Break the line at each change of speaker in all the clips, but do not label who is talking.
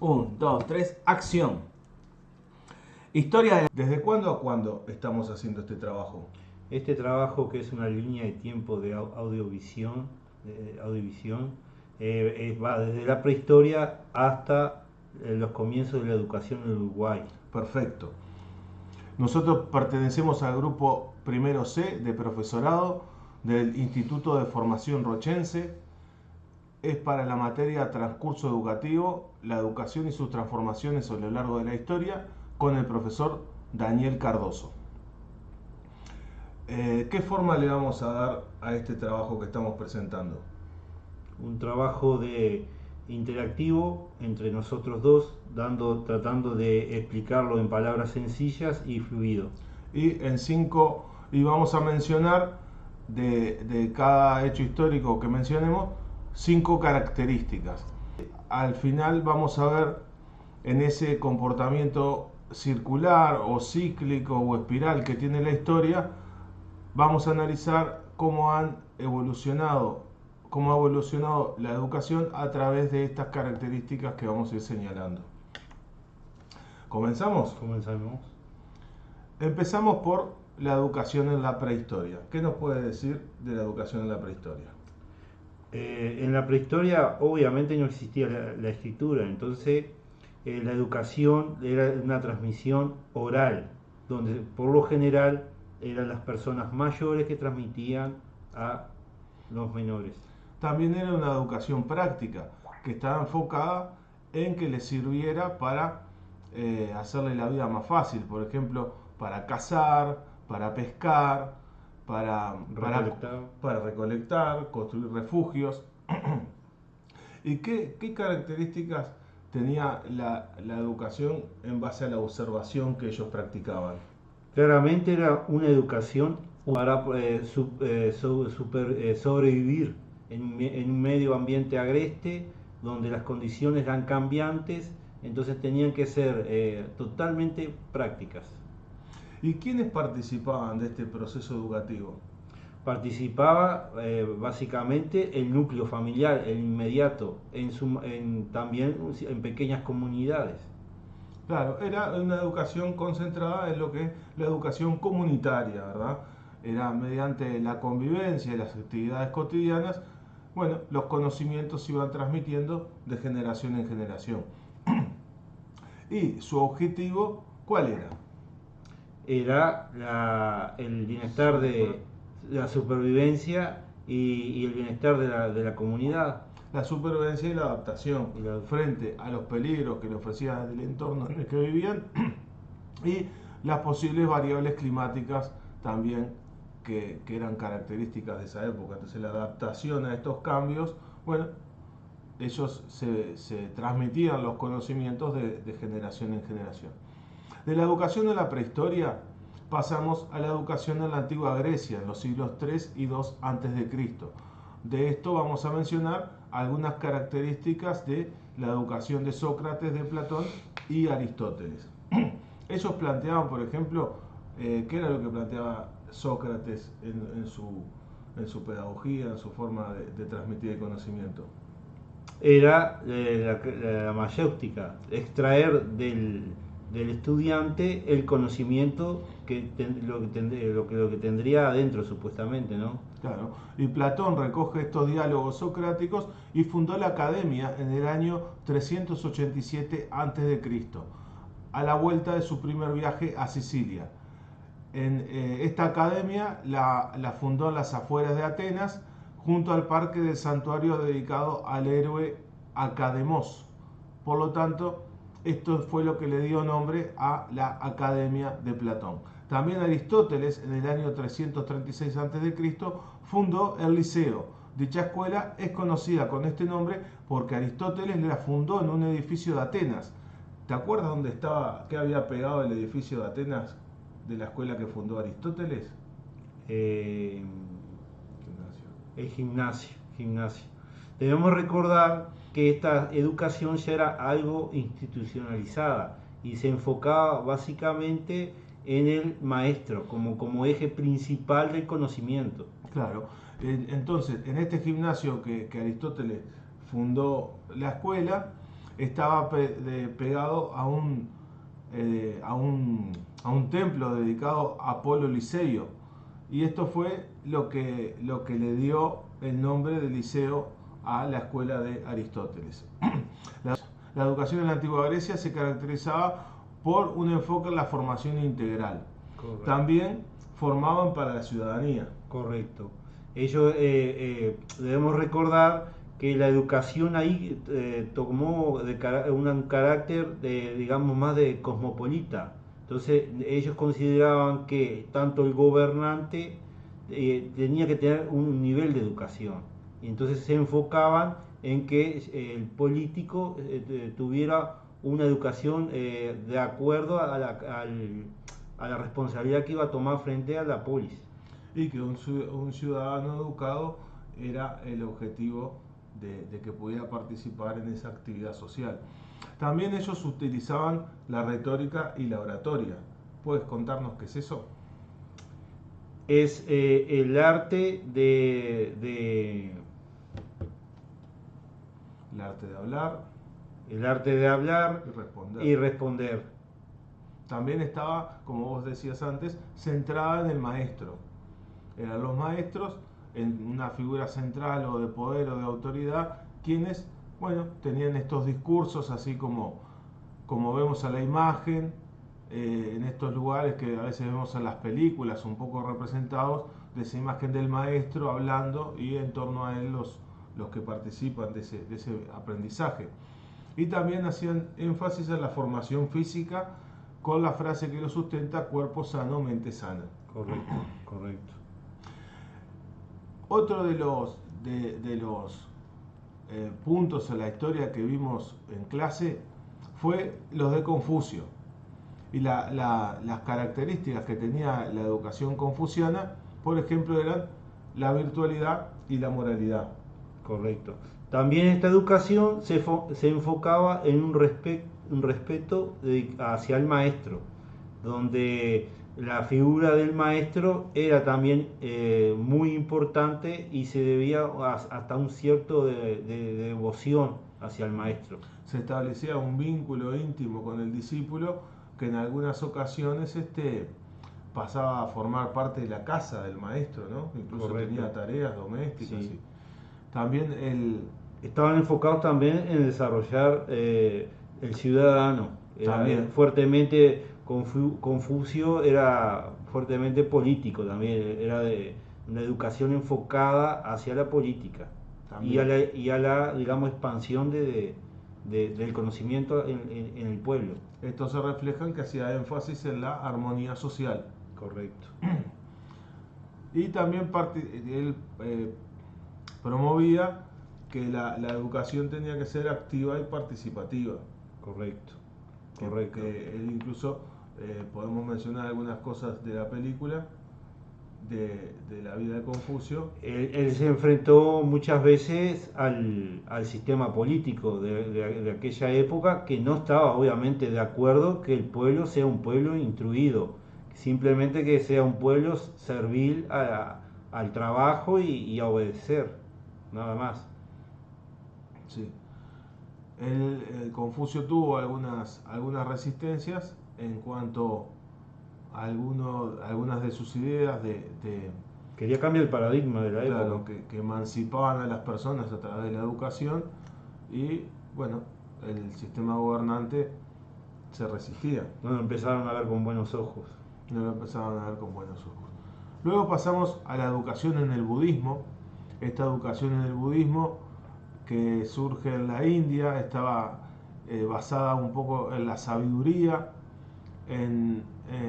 Un, dos, tres, acción. Historia. ¿Desde cuándo a cuándo estamos haciendo este trabajo?
Este trabajo, que es una línea de tiempo de audiovisión, va desde la prehistoria hasta los comienzos de la educación en Uruguay.
Perfecto. Nosotros pertenecemos al grupo primero C de profesorado del Instituto de Formación Rochense. Es para la materia Transcurso Educativo, la educación y sus transformaciones a lo largo de la historia, con el profesor Daniel Cardoso. ¿Qué forma le vamos a dar a este trabajo que estamos presentando?
Un trabajo de interactivo entre nosotros dos, tratando de explicarlo en palabras sencillas y fluido.
Y vamos a mencionar de cada hecho histórico que mencionemos 5 características. Al final vamos a ver en ese comportamiento circular o cíclico o espiral que tiene la historia, vamos a analizar cómo ha evolucionado la educación a través de estas características que vamos a ir señalando. ¿Comenzamos?
Comenzamos.
Empezamos por la educación en la prehistoria. ¿Qué nos puede decir de la educación en la prehistoria?
En la prehistoria obviamente no existía la escritura, entonces la educación era una transmisión oral, donde por lo general eran las personas mayores que transmitían a los menores.
También era una educación práctica, que estaba enfocada en que les sirviera para hacerle la vida más fácil, por ejemplo, para cazar, para pescar, para,
Recolectar.
para recolectar, construir refugios. ¿Y qué características tenía la educación en base a la observación que ellos practicaban?
Claramente era una educación para sobrevivir en un medio ambiente agreste, donde las condiciones eran cambiantes, entonces tenían que ser totalmente prácticas.
¿Y quiénes participaban de este proceso educativo?
Participaba básicamente el núcleo familiar, el inmediato, también en pequeñas comunidades.
Claro, era una educación concentrada en lo que es la educación comunitaria, ¿verdad? Era mediante la convivencia y las actividades cotidianas, bueno, los conocimientos se iban transmitiendo de generación en generación. ¿Y su objetivo cuál era?
Era el bienestar de la supervivencia y el bienestar de la comunidad.
La supervivencia y la adaptación
Y la-
frente a los peligros que le ofrecía el entorno en el que vivían y las posibles variables climáticas también que eran características de esa época. Entonces la adaptación a estos cambios, bueno, ellos se transmitían los conocimientos de generación en generación. De la educación de la prehistoria pasamos a la educación en la antigua Grecia, en los siglos 3 y 2 antes de Cristo. De esto vamos a mencionar algunas características de la educación de Sócrates, de Platón y Aristóteles. Ellos planteaban, por ejemplo, qué era lo que planteaba Sócrates en su pedagogía, en su forma de transmitir el conocimiento.
Era la mayéutica, extraer del estudiante el conocimiento lo que tendría adentro supuestamente, ¿no?
Claro, y Platón recoge estos diálogos socráticos y fundó la academia en el año 387 a.C., a la vuelta de su primer viaje a Sicilia. Esta academia la fundó en las afueras de Atenas, junto al parque del santuario dedicado al héroe Academos. Por lo tanto, esto fue lo que le dio nombre a la Academia de Platón. También Aristóteles, en el año 336 a.C., fundó el Liceo. Dicha escuela es conocida con este nombre porque Aristóteles la fundó en un edificio de Atenas. ¿Te acuerdas dónde estaba, qué había pegado el edificio de Atenas de la escuela que fundó Aristóteles?
Eh,
Gimnasio.
el gimnasio. Debemos recordar que esta educación ya era algo institucionalizada y se enfocaba básicamente en el maestro como eje principal del conocimiento.
Claro, entonces en este gimnasio que Aristóteles fundó la escuela, estaba pegado a un templo dedicado a Apolo Liceo. Y esto fue lo que le dio el nombre de liceo a la escuela de Aristóteles. La educación en la antigua Grecia se caracterizaba por un enfoque en la formación integral.
Correcto.
También formaban para la ciudadanía.
Correcto. Ellos, debemos recordar que la educación ahí tomó un carácter, digamos, más de cosmopolita. Entonces, ellos consideraban que tanto el gobernante tenía que tener un nivel de educación. Y entonces se enfocaban en que el político tuviera una educación de acuerdo a la responsabilidad que iba a tomar frente a la polis.
Y que un ciudadano educado era el objetivo de que pudiera participar en esa actividad social. También ellos utilizaban la retórica y la oratoria. ¿Puedes contarnos qué es eso?
Es el arte
El arte de hablar
el arte de hablar
y responder.
y responder.
También estaba, como vos decías antes, centrada en el maestro. Eran los maestros en una figura central o de poder o de autoridad quienes, bueno, tenían estos discursos así como vemos a la imagen en estos lugares que a veces vemos en las películas un poco representados, de esa imagen del maestro hablando y en torno a él los que participan de ese aprendizaje. Y también hacían énfasis en la formación física con la frase que lo sustenta: cuerpo sano, mente sana.
Correcto, correcto.
Otro de los puntos en la historia que vimos en clase fue los de Confucio. Y las características que tenía la educación confuciana, por ejemplo, eran la virtualidad y la moralidad.
Correcto. También esta educación se enfocaba en un respeto hacia el maestro, donde la figura del maestro era también muy importante y se debía hasta un cierto de devoción hacia el maestro.
Se establecía un vínculo íntimo con el discípulo que en algunas ocasiones pasaba a formar parte de la casa del maestro, ¿no? Incluso
Correcto.
tenía tareas domésticas.
Sí.
También
estaban enfocados también en desarrollar el ciudadano.
También.
Fuertemente, Confucio era fuertemente político también, era de una educación enfocada hacia la política y a la, digamos, expansión del conocimiento en el pueblo.
Esto se refleja en que hacía énfasis en la armonía social.
Correcto.
Y también él promovía que la educación tenía que ser activa y participativa.
Correcto.
Que él incluso, podemos mencionar algunas cosas de la película, de la vida de Confucio.
Él se enfrentó muchas veces al sistema político de aquella época, que no estaba obviamente de acuerdo que el pueblo sea un pueblo instruido, simplemente que sea un pueblo servil al trabajo y a obedecer, nada más.
Sí. Confucio tuvo algunas resistencias en cuanto a algunas de sus ideas
Quería cambiar el paradigma de la
claro,
época.
que emancipaban a las personas a través de la educación, y bueno, el sistema gobernante se resistía.
No lo empezaron a ver con buenos ojos.
No lo empezaban a ver con buenos ojos. Luego pasamos a la educación en el budismo. Esta educación en el budismo, que surge en la India, estaba basada un poco en la sabiduría,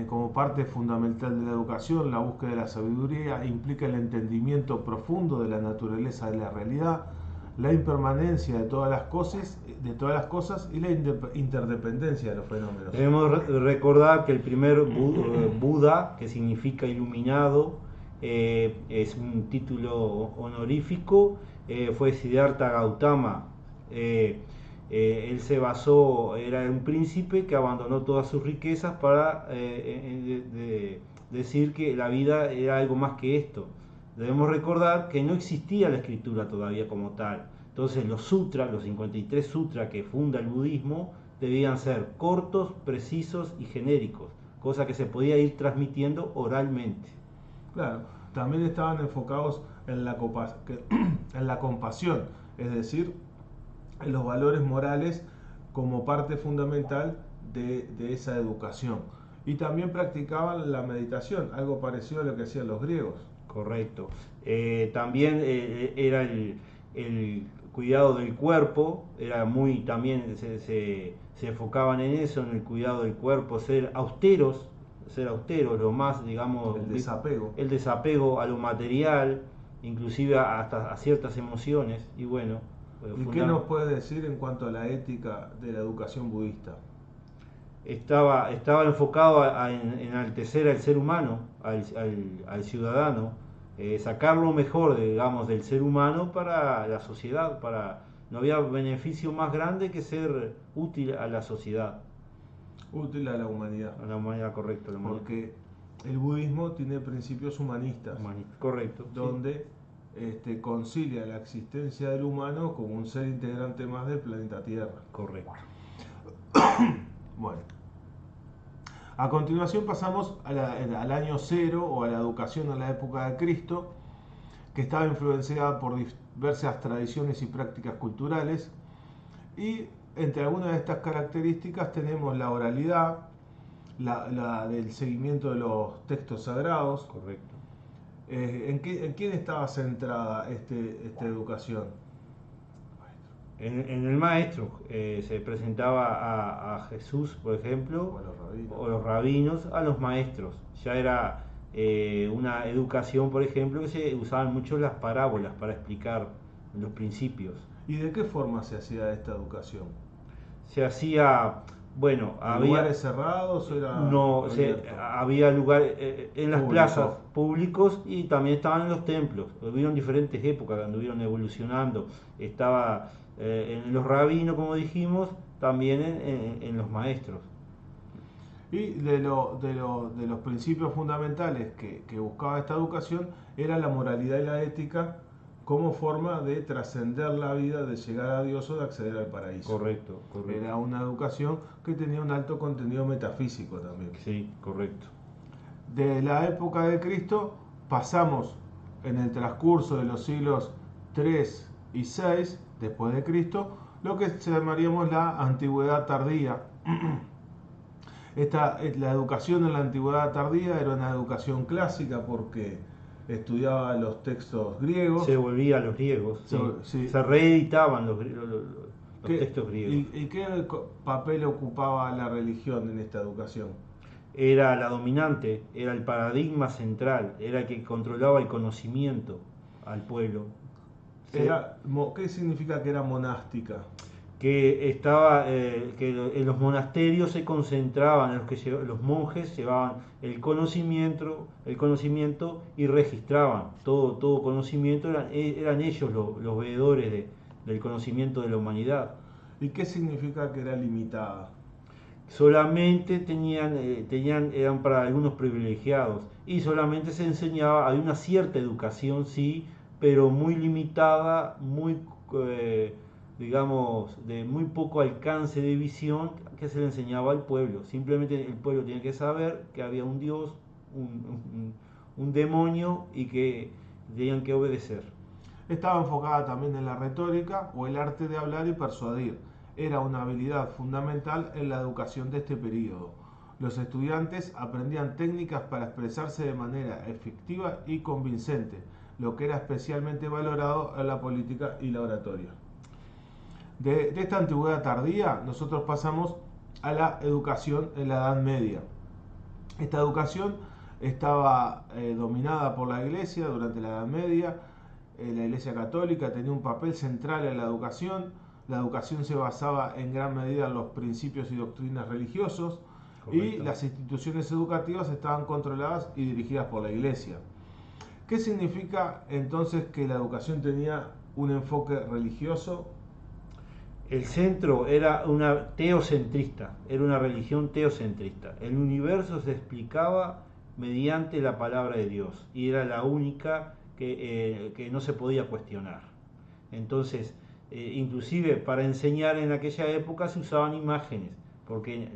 como parte fundamental de la educación. La búsqueda de la sabiduría implica el entendimiento profundo de la naturaleza de la realidad, la impermanencia de todas las cosas y la interdependencia de los fenómenos.
Debemos recordar que el primer Buda, que significa iluminado, es un título honorífico, fue Siddhartha Gautama. Él se basó, era un príncipe que abandonó todas sus riquezas para decir que la vida era algo más que esto. Debemos recordar que no existía la escritura todavía como tal. Entonces los sutras, los 53 sutras que funda el budismo, debían ser cortos, precisos y genéricos, cosa que se podía ir transmitiendo oralmente.
Claro, también estaban enfocados en en la compasión, es decir, en los valores morales como parte fundamental de esa educación. Y también practicaban la meditación, algo parecido a lo que hacían los griegos.
Correcto. También era el cuidado del cuerpo, era muy, también se enfocaban en eso, en el cuidado del cuerpo, ser austeros, lo más, digamos, el desapego a lo material, inclusive hasta a ciertas emociones, y bueno.
¿Y qué nos puede decir en cuanto a la ética de la educación budista?
Estaba enfocado en enaltecer al ser humano, al ciudadano, sacar lo mejor, digamos, del ser humano para la sociedad, no había beneficio más grande que ser útil a la sociedad.
Útil a la humanidad.
A la humanidad, correcto.
Porque el budismo tiene principios humanistas.
Correcto.
Donde concilia la existencia del humano como un ser integrante más del planeta Tierra.
Correcto.
Bueno, a continuación pasamos al año cero o a la educación en la época de Cristo, que estaba influenciada por diversas tradiciones y prácticas culturales, y entre algunas de estas características tenemos la oralidad, la del seguimiento de los textos sagrados.
Correcto.
¿En quién estaba centrada esta educación?
En el maestro se presentaba a Jesús, por ejemplo, o los rabinos, a los maestros. Ya era una educación, por ejemplo, que se usaban mucho las parábolas para explicar los principios.
¿Y de qué forma se hacía esta educación?
Se hacía, bueno,
¿En lugares cerrados o era
no, había lugares en las plazas
públicos
y también estaban en los templos. Hubieron diferentes épocas que anduvieron evolucionando. Estaba en los rabinos, como dijimos, también en los maestros.
Y de los principios fundamentales que buscaba esta educación era la moralidad y la ética como forma de trascender la vida, de llegar a Dios o de acceder al paraíso.
Correcto.
Era una educación que tenía un alto contenido metafísico también.
Sí, correcto.
De la época de Cristo pasamos en el transcurso de los siglos 3 y 6 después de Cristo, lo que llamaríamos la antigüedad tardía. La educación en la antigüedad tardía era una educación clásica porque estudiaba los textos griegos.
Se volvía a los griegos,
sí.
Se reeditaban los textos griegos.
¿Y qué papel ocupaba la religión en esta educación?
Era la dominante, era el paradigma central, era el que controlaba el conocimiento al pueblo.
¿Qué significa que era monástica?
Que en los monasterios se concentraban, los monjes llevaban el conocimiento y registraban todo conocimiento, eran ellos los veedores del conocimiento de la humanidad.
¿Y qué significa que era limitada?
Solamente eran para algunos privilegiados y solamente se enseñaba, había una cierta educación, sí, pero muy limitada, digamos, de muy poco alcance de visión que se le enseñaba al pueblo. Simplemente el pueblo tenía que saber que había un Dios, un demonio y que tenían que obedecer.
Estaba enfocada también en la retórica o el arte de hablar y persuadir. Era una habilidad fundamental en la educación de este periodo. Los estudiantes aprendían técnicas para expresarse de manera efectiva y convincente, lo que era especialmente valorado en la política y la oratoria. De esta antigüedad tardía, nosotros pasamos a la educación en la Edad Media. Esta educación estaba dominada por la Iglesia durante la Edad Media. La Iglesia Católica tenía un papel central en la educación. La educación se basaba en gran medida en los principios y doctrinas religiosos. Correcto. Y las instituciones educativas estaban controladas y dirigidas por la Iglesia. ¿Qué significa entonces que la educación tenía un enfoque religioso?
El centro era una teocentrista, era una religión teocentrista. El universo se explicaba mediante la palabra de Dios y era la única que no se podía cuestionar. Entonces, inclusive para enseñar en aquella época se usaban imágenes, porque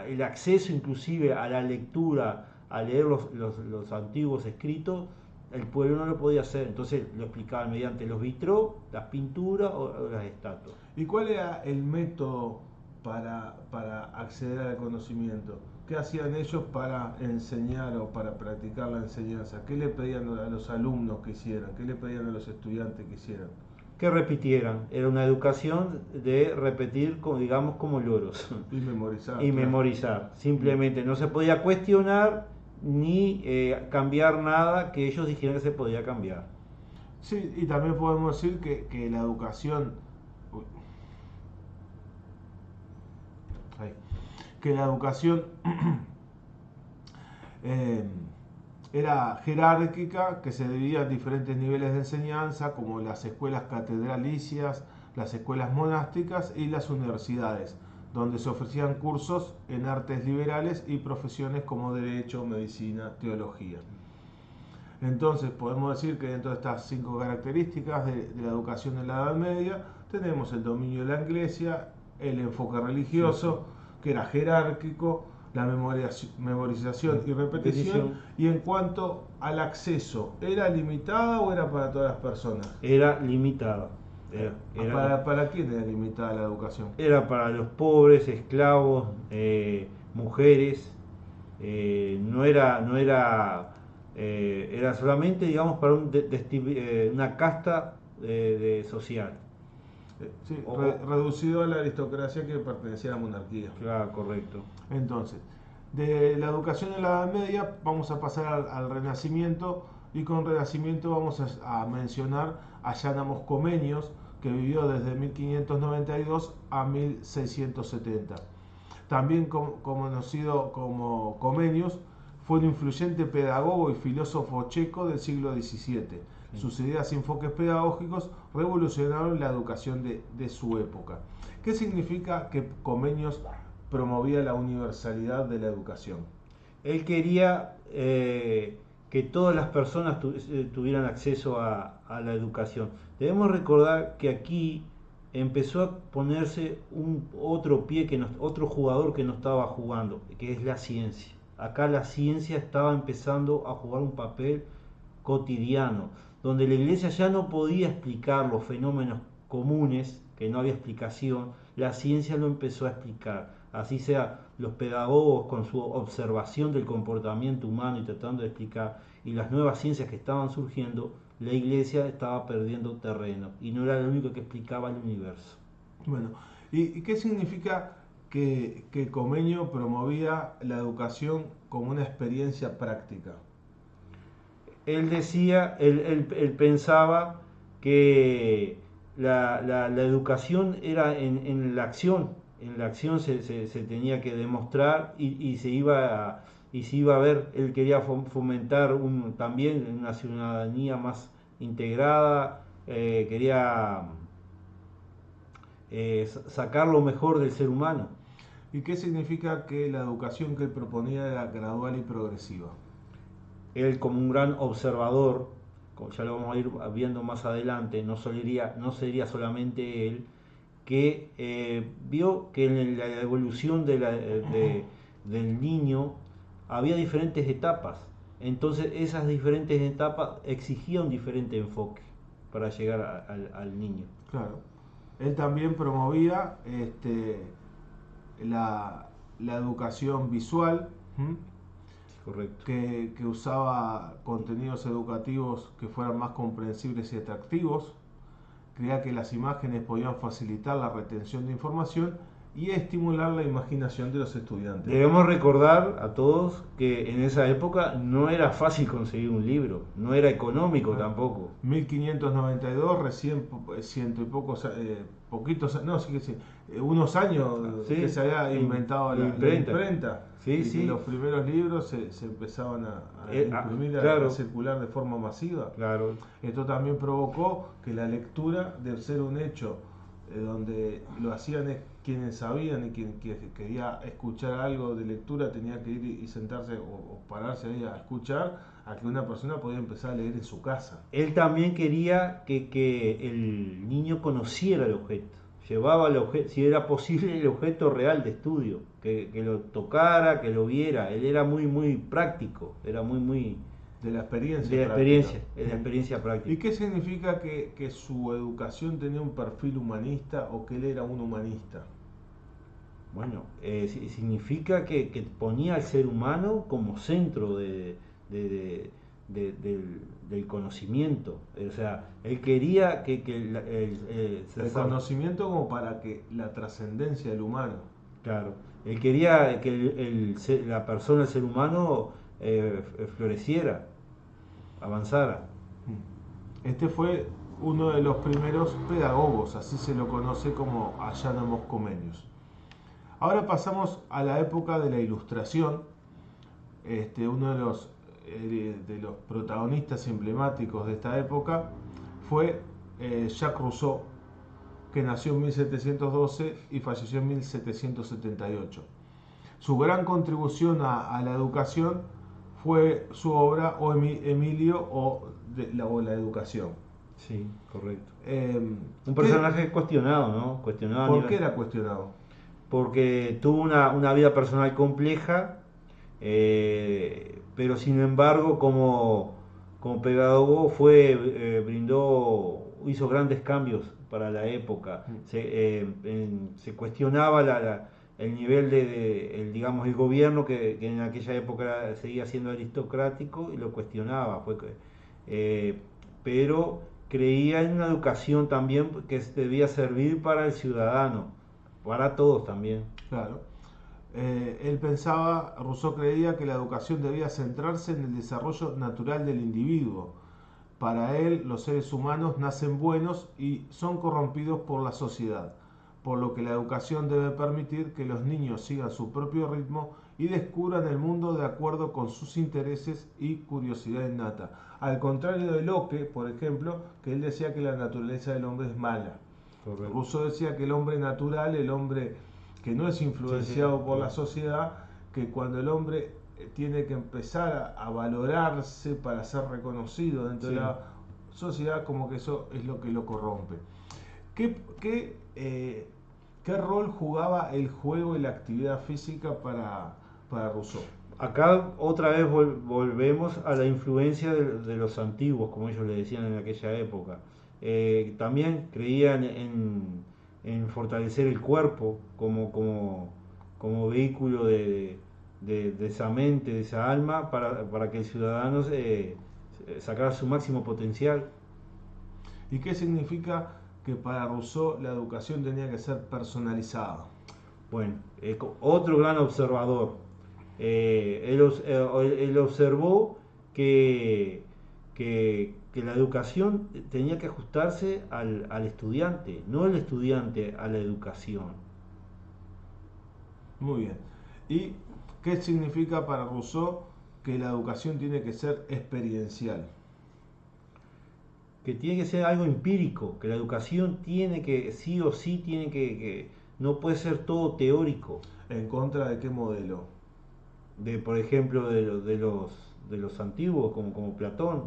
el acceso inclusive a la lectura, a leer los antiguos escritos, el pueblo no lo podía hacer, entonces lo explicaban mediante los vitrós, las pinturas o las estatuas.
¿Y cuál era el método para acceder al conocimiento? ¿Qué hacían ellos para enseñar o para practicar la enseñanza? ¿Qué le pedían a los alumnos que hicieran? ¿Qué le pedían a los estudiantes que hicieran?
Que repitieran, era una educación de repetir, digamos, como loros.
Y memorizar.
Y memorizar, simplemente no se podía cuestionar ni cambiar nada que ellos dijeran que se podía cambiar.
Sí, y también podemos decir que la educación, uy, ahí, que la educación eh, era jerárquica, que se dividía en diferentes niveles de enseñanza, como las escuelas catedralicias, las escuelas monásticas y las universidades, donde se ofrecían cursos en artes liberales y profesiones como derecho, medicina, teología. Entonces podemos decir que dentro de estas 5 características de la educación en la Edad Media tenemos el dominio de la iglesia, el enfoque religioso, que era jerárquico, la memorización y repetición, y en cuanto al acceso, ¿era limitada o era para todas las personas?
Era limitada.
¿Para quién era limitada la educación?
Era para los pobres, esclavos, mujeres, era solamente, digamos, para una casta social.
Sí, reducido a la aristocracia que pertenecía a la monarquía.
Claro, correcto.
Entonces, de la educación en la Edad Media vamos a pasar al Renacimiento, y con Renacimiento vamos a mencionar a Jan Amos Comenius, que vivió desde 1592 a 1670. También conocido como Comenius, fue un influyente pedagogo y filósofo checo del siglo XVII. Sus ideas y enfoques pedagógicos revolucionaron la educación de su época. ¿Qué significa que Comenius promovía la universalidad de la educación?
Él quería que todas las personas tuvieran acceso a la educación. Debemos recordar que aquí empezó a ponerse otro otro jugador que no estaba jugando, que es la ciencia. Acá la ciencia estaba empezando a jugar un papel cotidiano, donde la iglesia ya no podía explicar los fenómenos comunes, que no había explicación, la ciencia lo empezó a explicar. Así sea, los pedagogos con su observación del comportamiento humano y tratando de explicar, y las nuevas ciencias que estaban surgiendo, la iglesia estaba perdiendo terreno y no era lo único que explicaba el universo.
Bueno, ¿y qué significa que Comenio promovía la educación como una experiencia práctica?
Él decía, él pensaba que la educación era en la acción. En la acción se tenía que demostrar y se iba a ver. Él quería fomentar también una ciudadanía más integrada, quería sacar lo mejor del ser humano.
¿Y qué significa que la educación que él proponía era gradual y progresiva?
Él, como un gran observador, como ya lo vamos a ir viendo más adelante, no sería solamente él, que vio que en la evolución del niño había diferentes etapas. Entonces esas diferentes etapas exigían un diferente enfoque para llegar al niño.
Claro. Él también promovía la educación visual.
Correcto.
Que usaba contenidos educativos que fueran más comprensibles y atractivos. Creía que las imágenes podían facilitar la retención de información y estimular la imaginación de los estudiantes.
Debemos recordar a todos que en esa época no era fácil conseguir un libro, no era económico tampoco.
1592, recién ciento y pocos, unos años que se había inventado la imprenta.
Sí, sí.
Los primeros libros se empezaban a imprimir,
claro,
a circular de forma masiva.
Claro.
Esto también provocó que la lectura, de ser un hecho donde lo hacían quienes sabían y quien quería escuchar algo de lectura tenía que ir y sentarse o pararse ahí a escuchar, a que una persona podía empezar a leer en su casa.
Él también quería que el niño conociera el objeto, llevaba el objeto, si era posible, el objeto real de estudio, que lo tocara, que lo viera. Él era muy, muy práctico, era muy, muy
De la experiencia
de la
práctica.
experiencia, de la experiencia práctica.
¿Y qué significa que su educación tenía un perfil humanista o que él era un humanista?
Bueno, significa que ponía al ser humano como centro de- del conocimiento. O sea, él quería que
El conocimiento como para que la trascendencia del humano.
claro, él quería que la persona, el ser humano, floreciera, avanzara.
Este fue uno de los primeros pedagogos, así se lo conoce como Ayano Moscomenius. Ahora pasamos a la época de la Ilustración. Uno de los protagonistas emblemáticos de esta época fue Jacques Rousseau, que nació en 1712 y falleció en 1778. Su gran contribución a la educación fue su obra O Emilio o la educación.
Sí, correcto.
Eh,
Un personaje cuestionado, ¿no? Cuestionado a
¿Por qué
nivel,
era cuestionado?
porque tuvo una vida personal compleja, pero sin embargo como pedagogo hizo grandes cambios para la época. Se cuestionaba el nivel digamos, el gobierno que en aquella época seguía siendo aristocrático y lo cuestionaba. Eh, pero creía en una educación también que debía servir para el ciudadano, para todos también.
Claro. Rousseau creía que la educación debía centrarse en el desarrollo natural del individuo. Para él, los seres humanos nacen buenos y son corrompidos por la sociedad, por lo que la educación debe permitir que los niños sigan su propio ritmo y descubran el mundo de acuerdo con sus intereses y curiosidad innata. Al contrario de Locke, por ejemplo, que él decía que la naturaleza del hombre es mala.
Correcto.
Rousseau decía que el hombre natural, el hombre que no es influenciado
Sí,
por la sociedad, que cuando el hombre tiene que empezar a valorarse para ser reconocido dentro
sí.
de la sociedad, como que eso es lo que lo corrompe. ¿Qué, qué, eh, ¿Qué rol jugaba el juego y la actividad física para Rousseau?
Acá otra vez volvemos a la influencia de los antiguos, como ellos le decían en aquella época. También creían en fortalecer el cuerpo como vehículo de esa mente, de esa alma, para que el ciudadano sacara su máximo potencial.
¿Y qué significa que para Rousseau la educación tenía que ser personalizada?
Bueno, otro gran observador. Él observó que la educación tenía que ajustarse al estudiante, no el estudiante a la educación.
Muy bien. ¿Y qué significa para Rousseau que la educación tiene que ser experiencial?
Que tiene que ser algo empírico, que la educación tiene que, sí o sí, no puede ser todo teórico.
¿En contra de qué modelo?
Por ejemplo, de los antiguos, como Platón.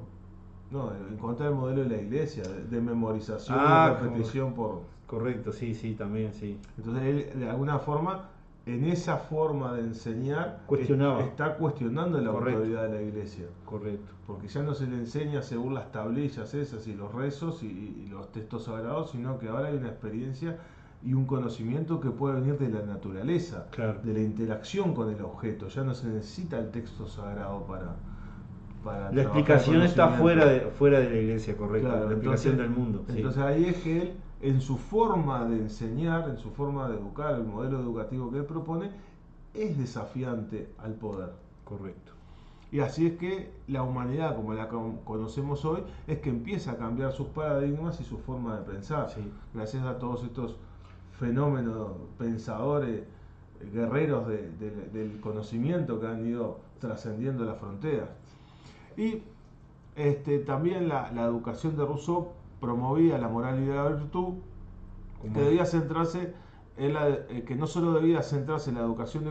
No, en contra del modelo de la iglesia, de memorización
Ah,
y repetición por...
correcto, sí, sí, también, sí.
Entonces él, de alguna forma, en esa forma de enseñar,
Cuestionaba.
está cuestionando la
Correcto.
autoridad de la iglesia.
Correcto.
Porque ya no se le enseña según las tablillas esas y los rezos y los textos sagrados, sino que ahora hay una experiencia y un conocimiento que puede venir de la naturaleza,
Claro.
de la interacción con el objeto. Ya no se necesita el texto sagrado para
la explicación está fuera de la iglesia, correcto.
Claro,
la explicación del mundo.
Entonces
sí.
ahí es que él, en su forma de enseñar, en su forma de educar, el modelo educativo que él propone, es desafiante al poder.
Correcto.
Y así es que la humanidad, como la conocemos hoy, es que empieza a cambiar sus paradigmas y su forma de pensar.
Sí.
Gracias a todos estos fenómenos, pensadores, guerreros del conocimiento que han ido trascendiendo las fronteras. Y también la educación de Rousseau promovía la moral y la virtud, que debía centrarse que no solo debía centrarse en la educación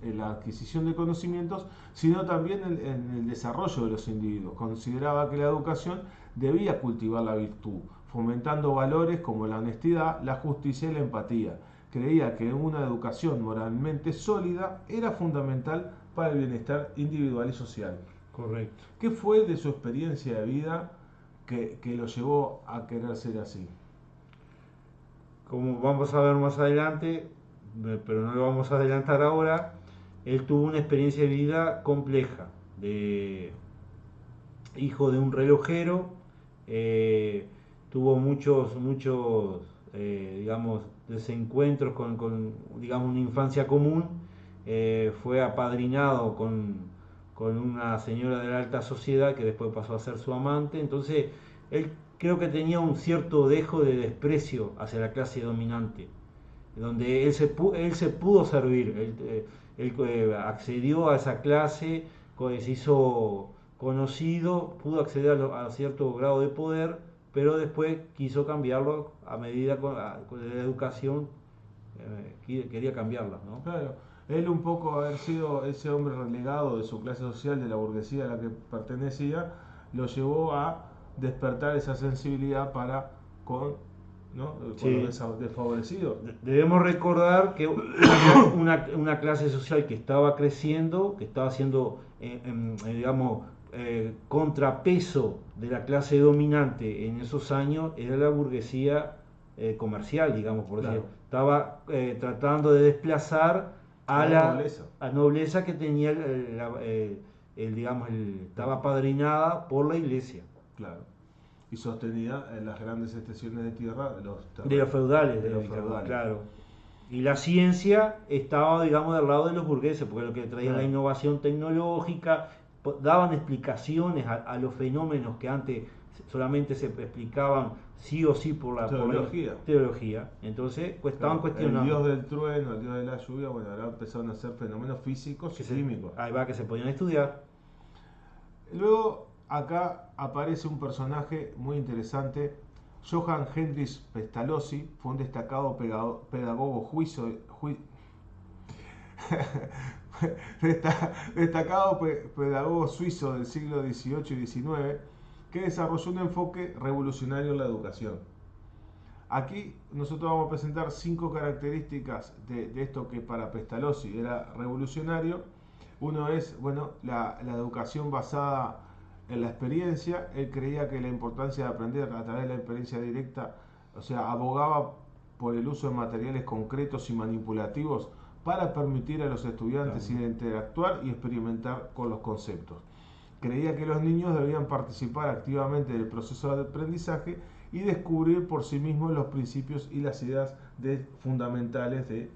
en la adquisición de conocimientos, sino también en el desarrollo de los individuos. Consideraba que la educación debía cultivar la virtud, fomentando valores como la honestidad, la justicia y la empatía. Creía que una educación moralmente sólida era fundamental para el bienestar individual y social.
Correcto.
¿Qué fue de su experiencia de vida que lo llevó a querer ser así?
Como vamos a ver más adelante, pero no lo vamos a adelantar ahora, él tuvo una experiencia de vida compleja, de hijo de un relojero, tuvo digamos, desencuentros digamos, una infancia común, fue apadrinado con una señora de la alta sociedad que después pasó a ser su amante, entonces él creo que tenía un cierto dejo de desprecio hacia la clase dominante, donde él se pudo servir, él accedió a esa clase, se hizo conocido, pudo acceder a cierto grado de poder, pero después quiso cambiarlo a medida con la educación, quería cambiarla, ¿no?
Claro, él un poco haber sido ese hombre relegado de su clase social, de la burguesía a la que pertenecía, lo llevó a despertar esa sensibilidad para con, ¿no? Con los desfavorecidos.
Debemos recordar que una clase social que estaba creciendo, que estaba haciendo, digamos, contrapeso de la clase dominante en esos años, era la burguesía comercial, digamos, por
Claro.
decirlo. Estaba tratando de desplazar a la
nobleza.
nobleza que tenía, digamos, estaba apadrinada por la iglesia.
Claro. Y sostenida en las grandes extensiones de tierra de los
feudales,
de los feudales.
claro. Y la ciencia estaba, digamos, del lado de los burgueses, porque lo que traía la innovación tecnológica, daban explicaciones a los fenómenos que antes solamente se explicaban sí o sí por la teología. Entonces, pues, estaban cuestionando.
El dios del trueno, el dios de la lluvia, bueno, ahora empezaron a ser fenómenos físicos y químicos.
Ahí va, que se podían estudiar.
Luego, acá aparece un personaje muy interesante. Johann Heinrich Pestalozzi fue un destacado pedagogo destacado pedagogo suizo del siglo XVIII y XIX, que desarrolló un enfoque revolucionario en la educación. Aquí nosotros vamos a presentar 5 características de esto que para Pestalozzi era revolucionario. Uno es, bueno, la educación basada en la experiencia. Él creía que la importancia de aprender a través de la experiencia directa, o sea, abogaba por el uso de materiales concretos y manipulativos para permitir a los estudiantes interactuar y experimentar con los conceptos. Creía que los niños debían participar activamente del proceso de aprendizaje y descubrir por sí mismos los principios y las ideas fundamentales de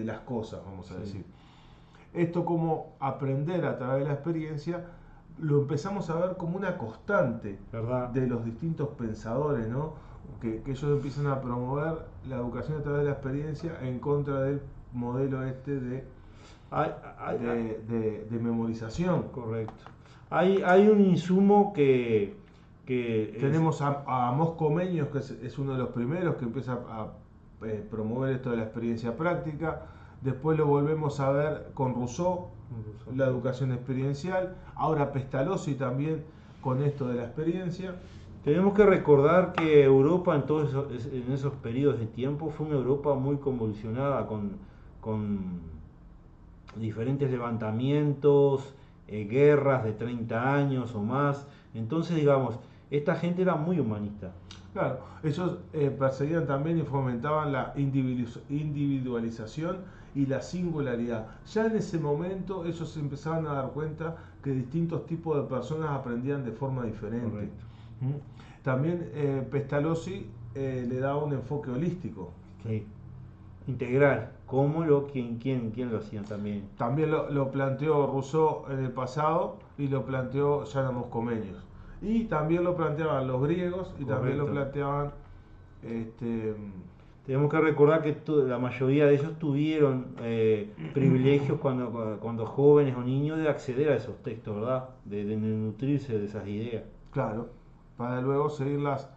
las cosas, vamos a decir. Esto, como aprender a través de la experiencia, lo empezamos a ver como una constante, ¿verdad?, de los distintos pensadores, ¿no? Que ellos empiezan a promover la educación a través de la experiencia en contra del modelo de memorización.
Correcto. Hay un insumo que
tenemos a Amos Comenius, que es uno de los primeros que empieza a promover esto de la experiencia práctica. Después lo volvemos a ver con Rousseau, la educación experiencial. Ahora Pestalozzi también con esto de la experiencia.
Tenemos que recordar que Europa en esos periodos de tiempo fue una Europa muy convulsionada, con diferentes levantamientos, guerras de 30 años o más. Entonces, digamos, esta gente era muy humanista.
Claro, ellos perseguían también y fomentaban la individualización y la singularidad. Ya en ese momento ellos se empezaban a dar cuenta que distintos tipos de personas aprendían de forma diferente. También Pestalozzi le daba un enfoque holístico.
Sí. Integral. ¿Quién lo hacía también?
También lo planteó Rousseau en el pasado y lo planteó Jan Amos Comenius. Y también lo planteaban los griegos y también lo planteaban...
Tenemos que recordar que la mayoría de ellos tuvieron privilegios cuando jóvenes o niños de acceder a esos textos, ¿verdad? De nutrirse de esas ideas.
Claro, para luego seguirlas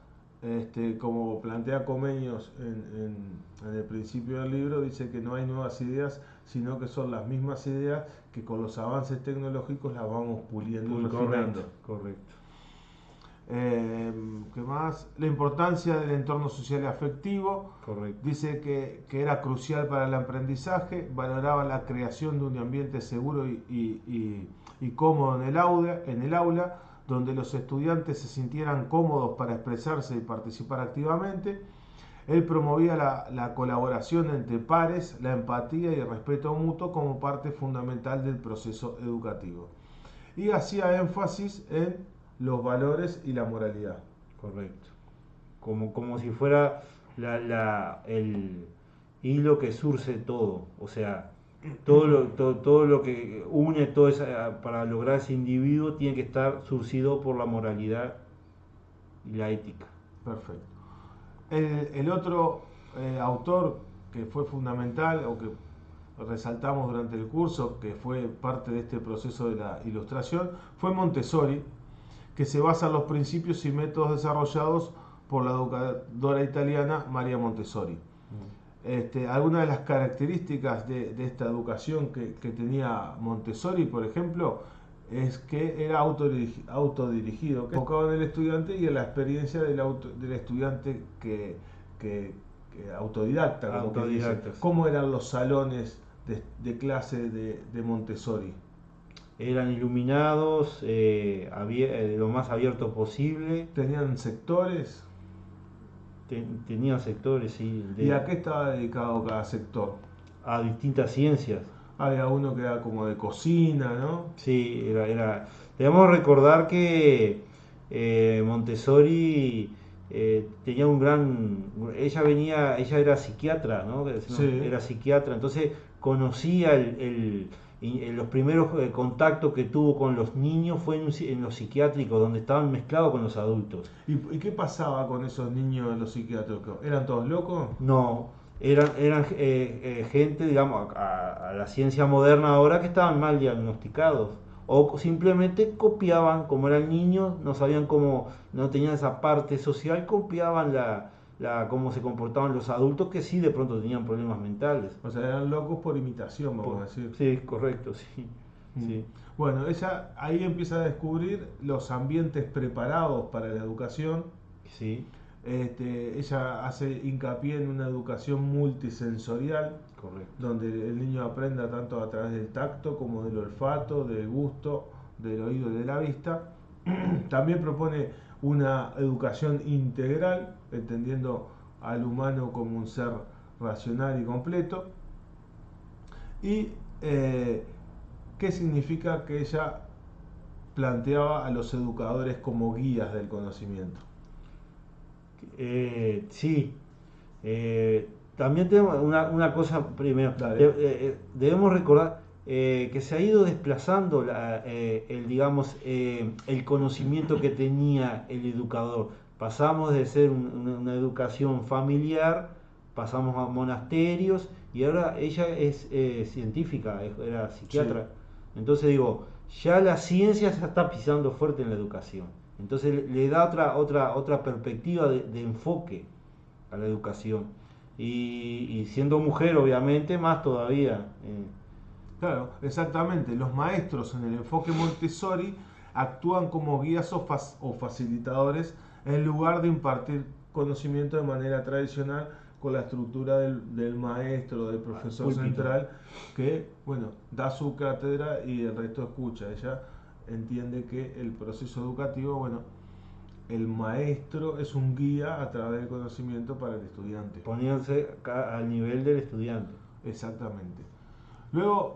como plantea Comenius en el principio del libro, dice que no hay nuevas ideas, sino que son las mismas ideas que con los avances tecnológicos las vamos puliendo y refinando.
Correcto.
¿Qué más? La importancia del entorno social y afectivo.
Correcto.
Dice que era crucial para el aprendizaje, valoraba la creación de un ambiente seguro y cómodo en el aula, donde los estudiantes se sintieran cómodos para expresarse y participar activamente. Él promovía la colaboración entre pares, la empatía y el respeto mutuo como parte fundamental del proceso educativo. Y hacía énfasis en los valores y la moralidad.
Correcto. Como si fuera el hilo que surce todo. O sea, todo lo que une para lograr ese individuo tiene que estar surcido por la moralidad y la ética.
Perfecto. El otro autor que fue fundamental o que resaltamos durante el curso, que fue parte de este proceso de la ilustración, fue Montessori, que se basa en los principios y métodos desarrollados por la educadora italiana María Montessori. Algunas de las características de esta educación que tenía Montessori, por ejemplo, es que era autodirigido, que enfocaba en el estudiante y en la experiencia del estudiante que autodidacta, como que dice. ¿Cómo eran los salones de clase de Montessori?
Eran iluminados, lo más abierto posible.
¿Tenían sectores?
Tenían sectores, sí.
¿Y a qué estaba dedicado cada sector?
A distintas ciencias.
Había uno que era como de cocina, ¿no?
Sí, debemos recordar que Montessori tenía un gran... ella era psiquiatra, ¿no?
Sí.
Era psiquiatra, entonces conocía los primeros contactos que tuvo con los niños fue en los psiquiátricos, donde estaban mezclados con los adultos.
¿Y qué pasaba con esos niños en los psiquiátricos? ¿Eran todos locos?
No, eran gente, digamos, a la ciencia moderna ahora, que estaban mal diagnosticados. O simplemente copiaban, como eran niños, no sabían cómo, no tenían esa parte social, copiaban cómo se comportaban los adultos, que sí de pronto tenían problemas mentales.
O sea, eran locos por imitación, vamos a decir.
Sí, correcto, sí. Sí.
Bueno, ella ahí empieza a descubrir los ambientes preparados para la educación.
Sí.
Ella hace hincapié en una educación multisensorial,
correcto,
donde el niño aprenda tanto a través del tacto como del olfato, del gusto, del oído y de la vista. También propone una educación integral, entendiendo al humano como un ser racional y completo. Y ¿qué significa que ella planteaba a los educadores como guías del conocimiento?
Sí. También tenemos una cosa primero. Debemos recordar que se ha ido desplazando el conocimiento que tenía el educador. Pasamos de ser una educación familiar, pasamos a monasterios y ahora ella es científica, era psiquiatra. Sí. Entonces digo, ya la ciencia se está pisando fuerte en la educación. Entonces le da otra perspectiva de enfoque a la educación. Y siendo mujer, obviamente, más todavía.
Claro, exactamente. Los maestros en el enfoque Montessori actúan como guías o facilitadores en lugar de impartir conocimiento de manera tradicional con la estructura del maestro, del profesor central, que, bueno, da su cátedra y el resto escucha. Ella entiende que el proceso educativo, bueno, el maestro es un guía a través del conocimiento para el estudiante.
Poniéndose al nivel del estudiante.
Exactamente. Luego,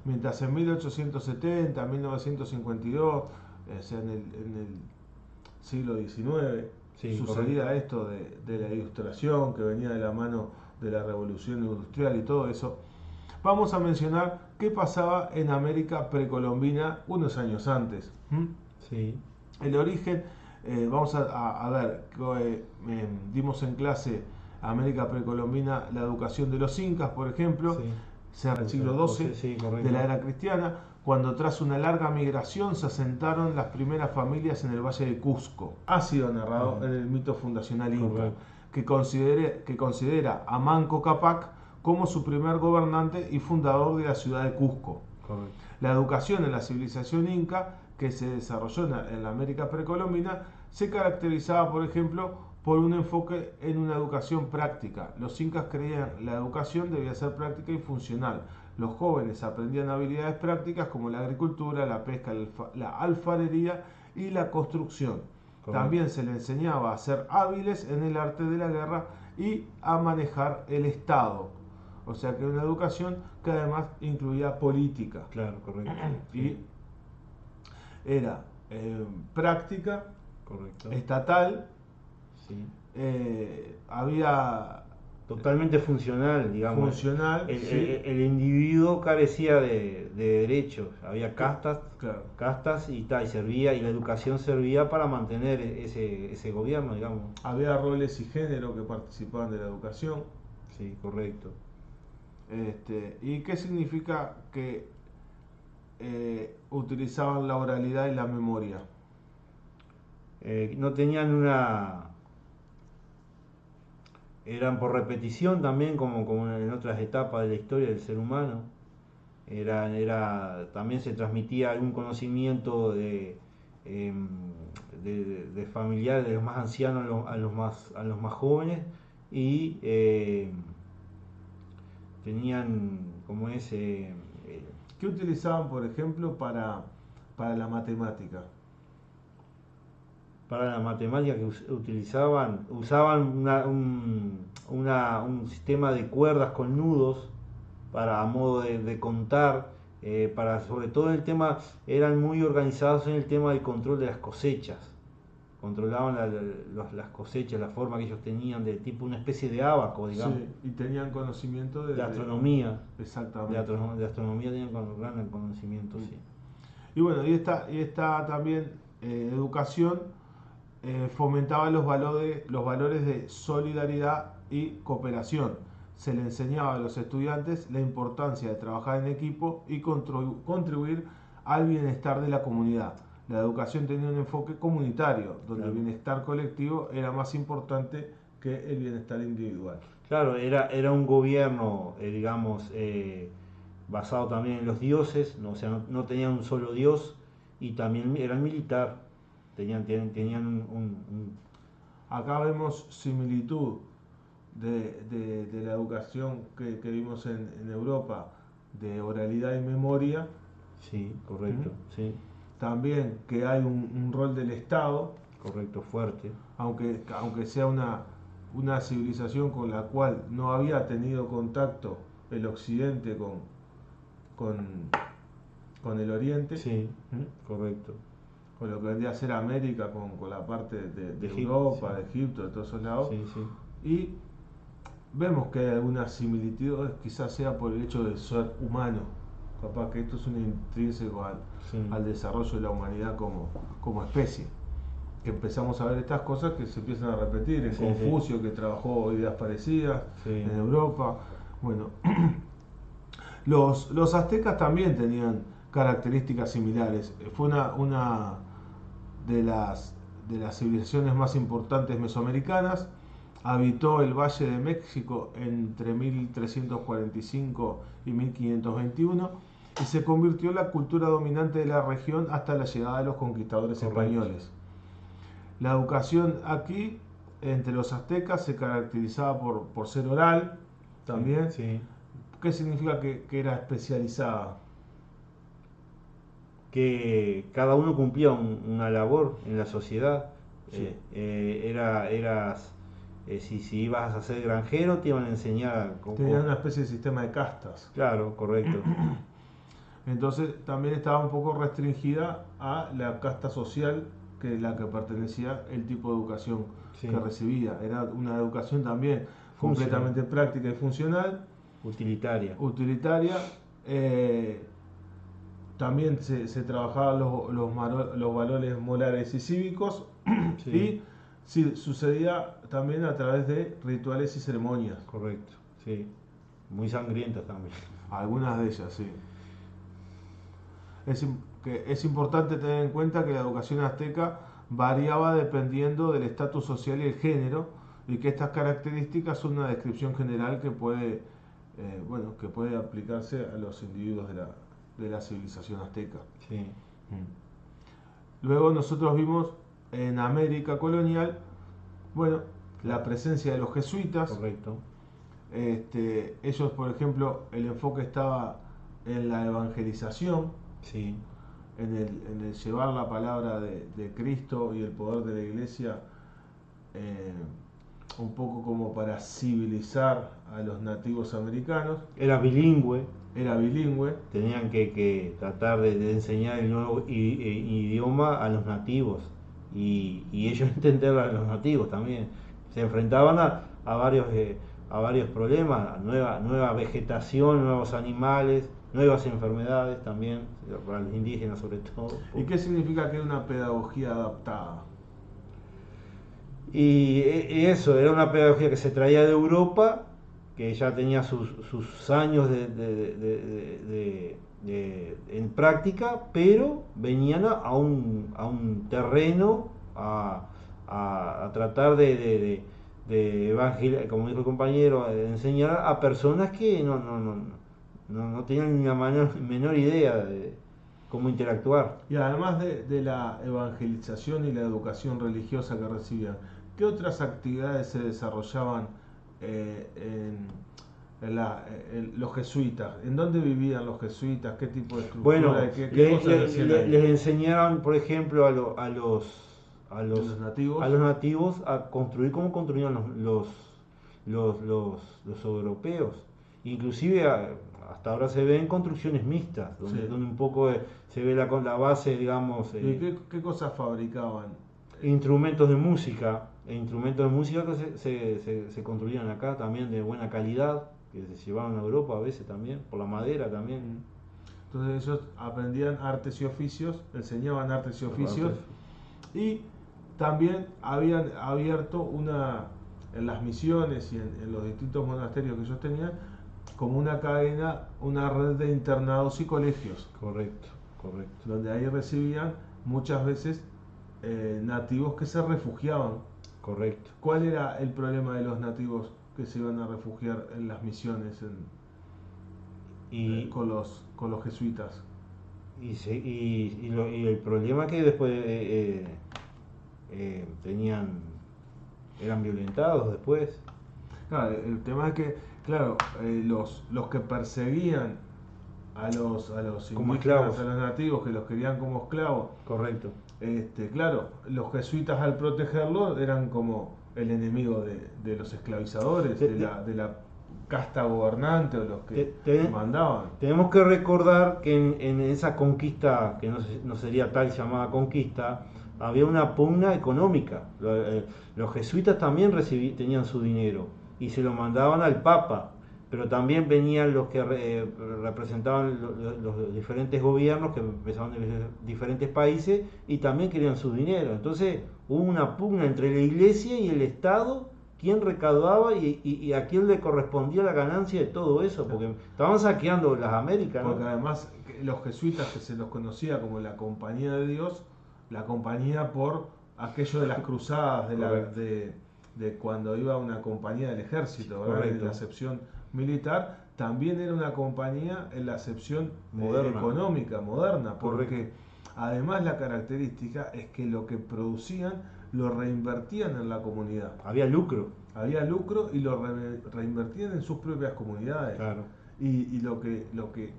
mientras en 1870, 1952, o sea, en el siglo XIX, sí, sucedía correcto, esto de la ilustración que venía de la mano de la revolución industrial y todo eso, vamos a mencionar qué pasaba en América precolombina unos años antes.
Sí.
El origen, vamos a ver, dimos en clase América precolombina la educación de los incas, por ejemplo. Sí. cerca del siglo XII
Sí,
de
correcto.
la era cristiana, cuando tras una larga migración se asentaron las primeras familias en el valle de Cusco. Ha sido narrado en el mito fundacional inca,
Correcto.
que considera a Manco Cápac como su primer gobernante y fundador de la ciudad de Cusco.
Correcto.
La educación en la civilización inca, que se desarrolló en la América precolombina, se caracterizaba, por ejemplo, por un enfoque en una educación práctica. Los incas creían que la educación debía ser práctica y funcional. Los jóvenes aprendían habilidades prácticas como la agricultura, la pesca, la alfarería y la construcción.
Correcto.
También se les enseñaba a ser hábiles en el arte de la guerra y a manejar el Estado. O sea que una educación que además incluía política.
Claro, correcto.
Y era práctica,
Correcto.
estatal,
Sí.
había
Totalmente funcional, digamos.
funcional, sí,
El individuo carecía de derechos, había castas,
claro.
castas y tal, y servía, y la educación servía para mantener ese gobierno, digamos.
Había roles y género que participaban de la educación.
Sí, correcto.
¿Y qué significa que utilizaban la oralidad y la memoria?
No tenían eran por repetición también, como en otras etapas de la historia del ser humano. También se transmitía algún conocimiento em, de familiares, de los más ancianos a los más jóvenes, y tenían, como es,
¿Qué utilizaban, por ejemplo, para la matemática?
para la matemática que usaban un sistema de cuerdas con nudos para a modo de contar, sobre todo en el tema, eran muy organizados en el tema del control de las cosechas, controlaban las cosechas, la forma que ellos tenían, de tipo una especie de ábaco, digamos.
Sí, y tenían conocimiento
De astronomía,
exactamente.
de astronomía tenían gran conocimiento, sí.
Y bueno, y esta también educación fomentaba los valores de solidaridad y cooperación. Se le enseñaba a los estudiantes la importancia de trabajar en equipo y contribuir al bienestar de la comunidad. La educación tenía un enfoque comunitario, donde
Claro.
el bienestar colectivo era más importante que el bienestar individual.
Claro, era un gobierno, digamos, basado también en los dioses, no, o sea, no tenían un solo dios, y también eran militar, tenían
Acá vemos similitud de la educación que vimos en Europa, de oralidad y memoria.
Sí, correcto, sí,
También que hay un rol del Estado,
correcto, fuerte,
aunque sea una civilización con la cual no había tenido contacto el Occidente con, con el Oriente,
sí,
¿Mm?
correcto,
Con lo que vendría a ser América, con la parte de
Egipto,
Europa,
sí.
de Egipto, de todos esos lados.
Sí, sí,
Y vemos que hay algunas similitudes, quizás sea por el hecho de ser humano. Capaz que esto es un intrínseco
sí.
al desarrollo de la humanidad como especie. Que empezamos a ver estas cosas que se empiezan a repetir. En
Sí,
Confucio, que trabajó ideas parecidas,
Sí.
en Europa. Bueno, los aztecas también tenían características similares. Fue una de las civilizaciones más importantes mesoamericanas. Habitó el Valle de México entre 1345 y 1521 y se convirtió en la cultura dominante de la región hasta la llegada de los conquistadores
Correcto.
españoles. La educación aquí entre los aztecas se caracterizaba por ser oral también.
Sí.
¿Qué significa que era especializada?
Que cada uno cumplía una labor en la sociedad.
Sí.
Si ibas a ser granjero, te iban a enseñar.
Tenían una especie de sistema de castas.
Claro, correcto.
Entonces también estaba un poco restringida a la casta social que la que pertenecía el tipo de educación
Sí.
que recibía. Era una educación también
Funcional.
completamente práctica y funcional,
Utilitaria.
utilitaria. También se trabajaban los valores morales y cívicos
Sí.
y sí, sucedía también a través de rituales y ceremonias.
Correcto, sí. Muy sangrientas también.
Algunas de ellas, sí. Es importante tener en cuenta que la educación azteca variaba dependiendo del estatus social y el género, y que estas características son una descripción general que puede, que puede aplicarse a los individuos de la civilización azteca.
Sí.
Luego nosotros vimos en América colonial, bueno, la presencia de los jesuitas.
Correcto.
Ellos, por ejemplo, el enfoque estaba en la evangelización,
Sí.
en el llevar la palabra de Cristo y el poder de la iglesia, un poco como para civilizar a los nativos americanos.
Era bilingüe.
Era bilingüe.
Tenían que tratar de enseñar el nuevo idioma a los nativos y ellos entender a los nativos también. Se enfrentaban a varios problemas, nueva vegetación, nuevos animales, nuevas enfermedades también, para los indígenas sobre todo.
¿Y qué significa que era una pedagogía adaptada?
Y eso, era una pedagogía que se traía de Europa, que ya tenía sus años en práctica, pero venían a un terreno a tratar de evangelizar, como dijo el compañero, de enseñar a personas que no tenían ni la menor idea de cómo interactuar.
Y además de la evangelización y la educación religiosa que recibían, ¿qué otras actividades se desarrollaban en los jesuitas? ¿En dónde vivían los jesuitas? ¿Qué tipo de estructura?
Bueno,
¿Qué cosas hacían ahí?
les enseñaron, por ejemplo, a
¿Los nativos?
a los nativos a construir como construían los europeos. Inclusive hasta ahora se ven construcciones mixtas, donde,
Sí.
donde un poco se ve la base, digamos,
¿Y qué cosas fabricaban?
instrumentos de música que se construían acá también de buena calidad, que se llevaban a Europa a veces también, por la madera también.
Entonces ellos aprendían artes y oficios, enseñaban artes y oficios, y también habían abierto en las misiones y en los distintos monasterios que ellos tenían, como una cadena, una red de internados y colegios.
Correcto.
Donde ahí recibían muchas veces nativos que se refugiaban.
Correcto.
¿Cuál era el problema de los nativos que se iban a refugiar en las misiones con los jesuitas?
Y el problema que después eran violentados después.
Claro, el tema es que, claro, los que perseguían a los
Como
indígenas,
esclavos.
a los nativos, que los querían como esclavos,
Correcto.
claro, los jesuitas al protegerlo eran como el enemigo de los esclavizadores, de la casta gobernante o los que mandaban.
Tenemos que recordar que en esa conquista, que no sería tal llamada conquista, había una pugna económica. Los jesuitas también tenían su dinero y se lo mandaban al Papa, pero también venían los que representaban los diferentes gobiernos que empezaban de diferentes países y también querían su dinero. Entonces hubo una pugna entre la iglesia y el Estado, quién recaudaba y a quién le correspondía la ganancia de todo eso, porque estaban saqueando las Américas, ¿no?
Porque además los jesuitas, que se los conocía como la Compañía de Dios, la compañía por aquello de las cruzadas, de cuando iba una compañía del ejército, ¿verdad? En la acepción militar, también era una compañía en la acepción económica, moderna, porque además la característica es que lo que producían lo reinvertían en la comunidad.
Había lucro
Y lo reinvertían en sus propias comunidades.
Claro.
Y lo que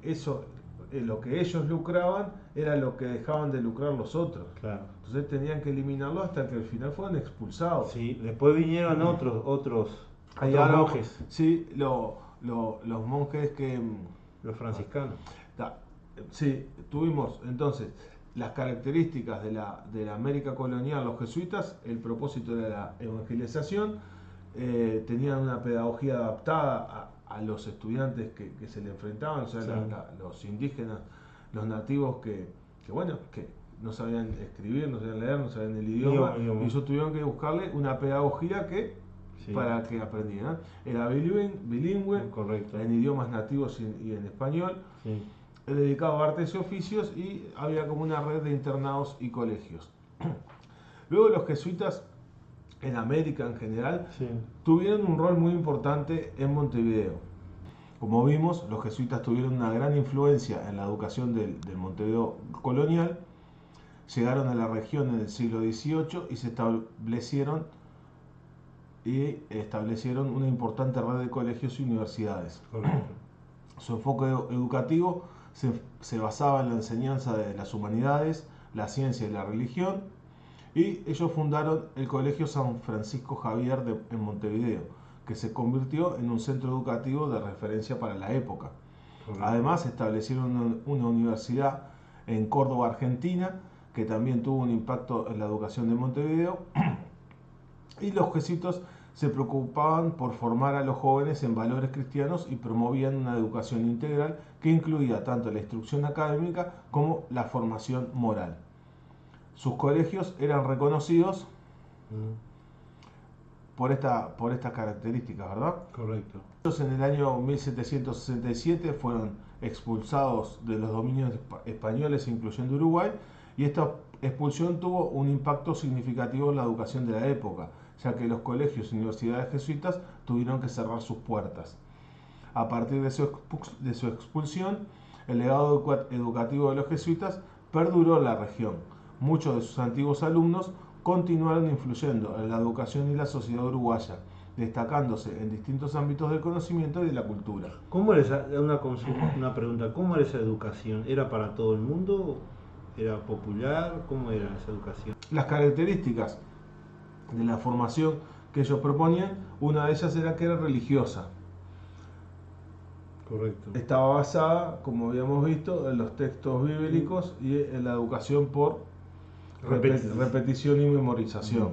ellos lucraban era lo que dejaban de lucrar los otros.
Claro.
Entonces tenían que eliminarlo hasta que al final fueron expulsados.
Sí, después vinieron otros monjes.
Sí, los monjes que...
Los franciscanos.
Sí, tuvimos entonces las características de la América colonial, los jesuitas, el propósito era la evangelización, tenían una pedagogía adaptada a los estudiantes que se le enfrentaban, o sea, sí. Los indígenas, los nativos que no sabían escribir, no sabían leer, no sabían el idioma, y ellos tuvieron que buscarle una pedagogía que
Sí.
para que aprendieran. Era bilingüe
Correcto.
en idiomas nativos y en español,
Sí.
dedicado a artes y oficios, y había como una red de internados y colegios. Luego los jesuitas en América en general
Sí.
tuvieron un rol muy importante en Montevideo. Como vimos, los jesuitas tuvieron una gran influencia en la educación del Montevideo colonial, llegaron a la región en el siglo XVIII y establecieron una importante red de colegios y universidades.
Correcto.
Su enfoque educativo se basaba en la enseñanza de las humanidades, la ciencia y la religión, y ellos fundaron el Colegio San Francisco Javier en Montevideo, que se convirtió en un centro educativo de referencia para la época.
Correcto.
Además, establecieron una universidad en Córdoba, Argentina, que también tuvo un impacto en la educación de Montevideo, y los jesuitas se preocupaban por formar a los jóvenes en valores cristianos y promovían una educación integral que incluía tanto la instrucción académica como la formación moral. Sus colegios eran reconocidos por estas características, ¿verdad?
Correcto.
Ellos en el año 1767 fueron expulsados de los dominios españoles, incluyendo Uruguay, y esta expulsión tuvo un impacto significativo en la educación de la época, ya que los colegios y universidades jesuitas tuvieron que cerrar sus puertas. A partir de su expulsión, el legado educativo de los jesuitas perduró en la región. Muchos de sus antiguos alumnos continuaron influyendo en la educación y la sociedad uruguaya, destacándose en distintos ámbitos del conocimiento y de la cultura.
¿Cómo era una pregunta? ¿Cómo era esa educación? ¿Era para todo el mundo? ¿Era popular? ¿Cómo era esa educación?
Las características de la formación que ellos proponían, una de ellas era que era religiosa.
Correcto.
Estaba basada, como habíamos visto, en los textos bíblicos y en la educación por repetición y memorización.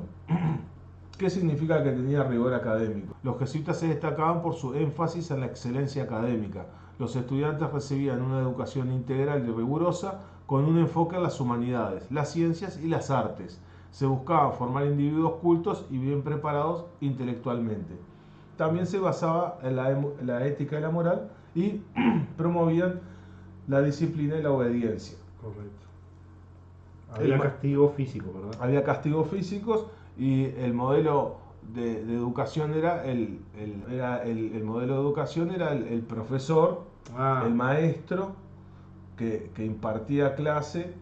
¿Qué significa que tenía rigor académico? Los jesuitas se destacaban por su énfasis en la excelencia académica. Los estudiantes recibían una educación integral y rigurosa con un enfoque en las humanidades, las ciencias y las artes. Se buscaba formar individuos cultos y bien preparados intelectualmente. También se basaba en la ética y la moral y promovían la disciplina y la obediencia.
Correcto. Había castigo físico, ¿verdad?
Había castigos físicos y el modelo de educación era el modelo de educación era el profesor, el maestro que impartía clase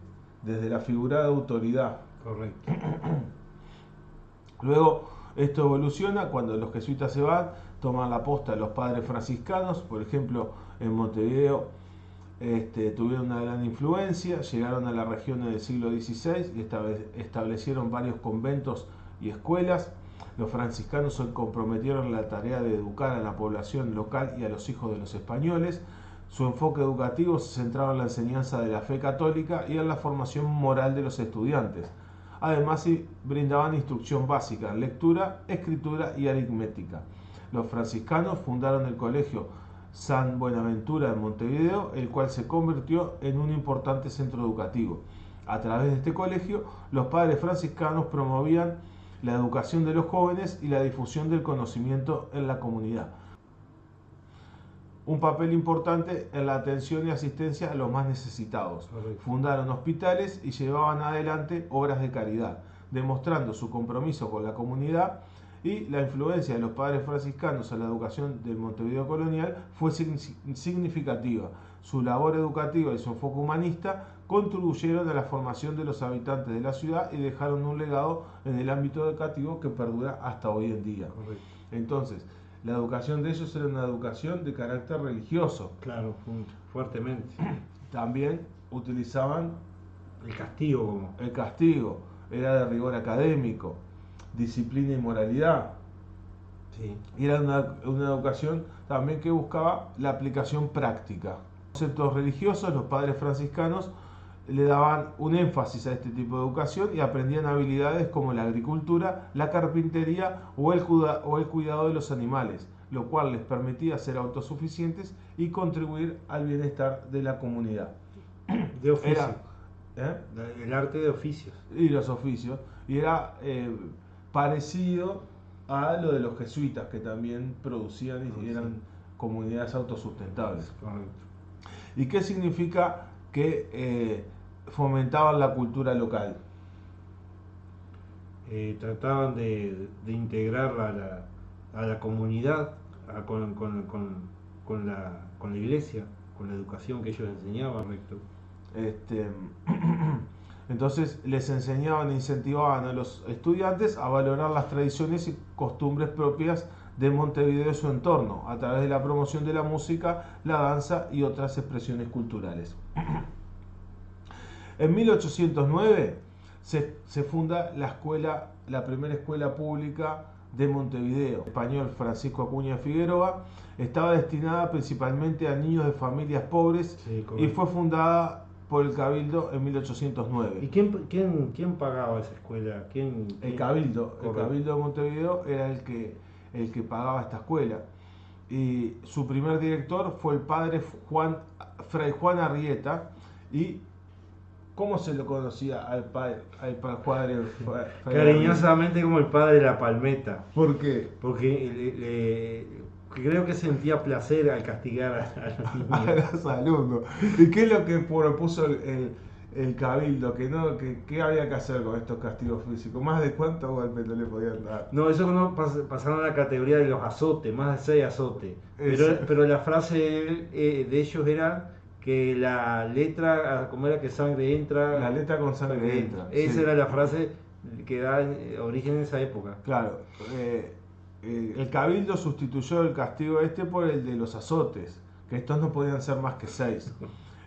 desde la figura de autoridad.
Correcto.
Luego esto evoluciona cuando los jesuitas se van, toman la posta los padres franciscanos, por ejemplo en Montevideo tuvieron una gran influencia, llegaron a la región en el siglo XVI y establecieron varios conventos y escuelas. Los franciscanos se comprometieron en la tarea de educar a la población local y a los hijos de los españoles. Su enfoque educativo se centraba en la enseñanza de la fe católica y en la formación moral de los estudiantes. Además, brindaban instrucción básica en lectura, escritura y aritmética. Los franciscanos fundaron el colegio San Buenaventura en Montevideo, el cual se convirtió en un importante centro educativo. A través de este colegio, los padres franciscanos promovían la educación de los jóvenes y la difusión del conocimiento en la comunidad. Un papel importante en la atención y asistencia a los más necesitados.
Correcto.
Fundaron hospitales y llevaban adelante obras de caridad, demostrando su compromiso con la comunidad, y la influencia de los padres franciscanos en la educación del Montevideo colonial fue significativa. Su labor educativa y su enfoque humanista contribuyeron a la formación de los habitantes de la ciudad y dejaron un legado en el ámbito educativo que perdura hasta hoy en día.
Correcto.
Entonces, la educación de ellos era una educación de carácter religioso.
Claro, fuertemente.
También utilizaban
El castigo como.
el castigo, era de rigor académico, disciplina y moralidad.
Sí.
Y era una educación también que buscaba la aplicación práctica. Conceptos religiosos, los padres franciscanos le daban un énfasis a este tipo de educación y aprendían habilidades como la agricultura, la carpintería o el cuidado de los animales, lo cual les permitía ser autosuficientes y contribuir al bienestar de la comunidad.
De oficio.
¿Eh?
El arte de oficios.
Y los oficios. Y era parecido a lo de los jesuitas, que también producían y eran comunidades autosustentables.
Correcto.
¿Y qué significa que fomentaban la cultura local?
Trataban de integrar a la comunidad con la iglesia, con la educación que ellos enseñaban. Correcto.
Este, entonces les enseñaban e incentivaban a los estudiantes a valorar las tradiciones y costumbres propias de Montevideo y su entorno, a través de la promoción de la música, la danza y otras expresiones culturales. En 1809 se funda la primera escuela pública de Montevideo. El español Francisco Acuña Figueroa estaba destinada principalmente a niños de familias pobres,
Sí,
y fue fundada por el Cabildo en 1809.
¿Y quién pagaba esa escuela?
El Cabildo
Correcto.
de Montevideo era el que pagaba esta escuela. Y su primer director fue el padre Fray Juan Arrieta. ¿Y cómo se lo conocía al padre Fray Arrieta?
Cariñosamente como el padre de la palmeta,
¿Por qué?
porque creo que sentía placer al castigar a los
A
niños.
los alumnos. ¿Y qué es lo que propuso el Cabildo? ¿Qué había que hacer con estos castigos físicos? ¿Más de cuántos golpes no le podían dar?
No, eso no pasaron a la categoría de los azotes, más de 6 azotes.
Eso.
Pero la frase de ellos era que la letra, como era que sangre entra,
La letra con sangre entra.
Esa
Sí.
era la frase que da origen en esa época.
Claro. El Cabildo sustituyó el castigo por el de los azotes, que estos no podían ser más que 6.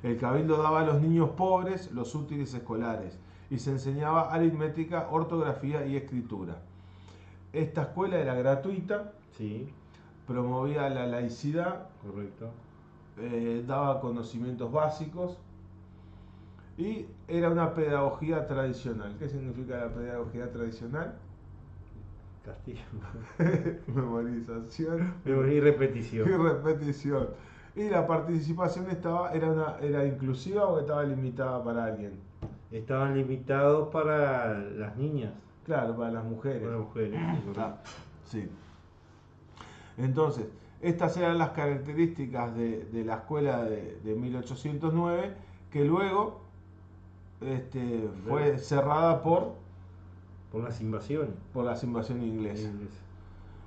El Cabildo daba a los niños pobres los útiles escolares y se enseñaba aritmética, ortografía y escritura. Esta escuela era gratuita,
Sí,
promovía la laicidad,
correcto.
daba conocimientos básicos y era una pedagogía tradicional. ¿Qué significa la pedagogía tradicional?
Castillo.
Memorización
Y repetición.
y repetición. Y la participación era inclusiva o estaba limitada para alguien.
Estaban limitados para las niñas,
Claro, para las mujeres.
para las mujeres.
Ah, sí. Entonces, estas eran las características de la escuela de 1809, que luego fue cerrada por
las invasiones
las invasiones inglesas.
inglesas.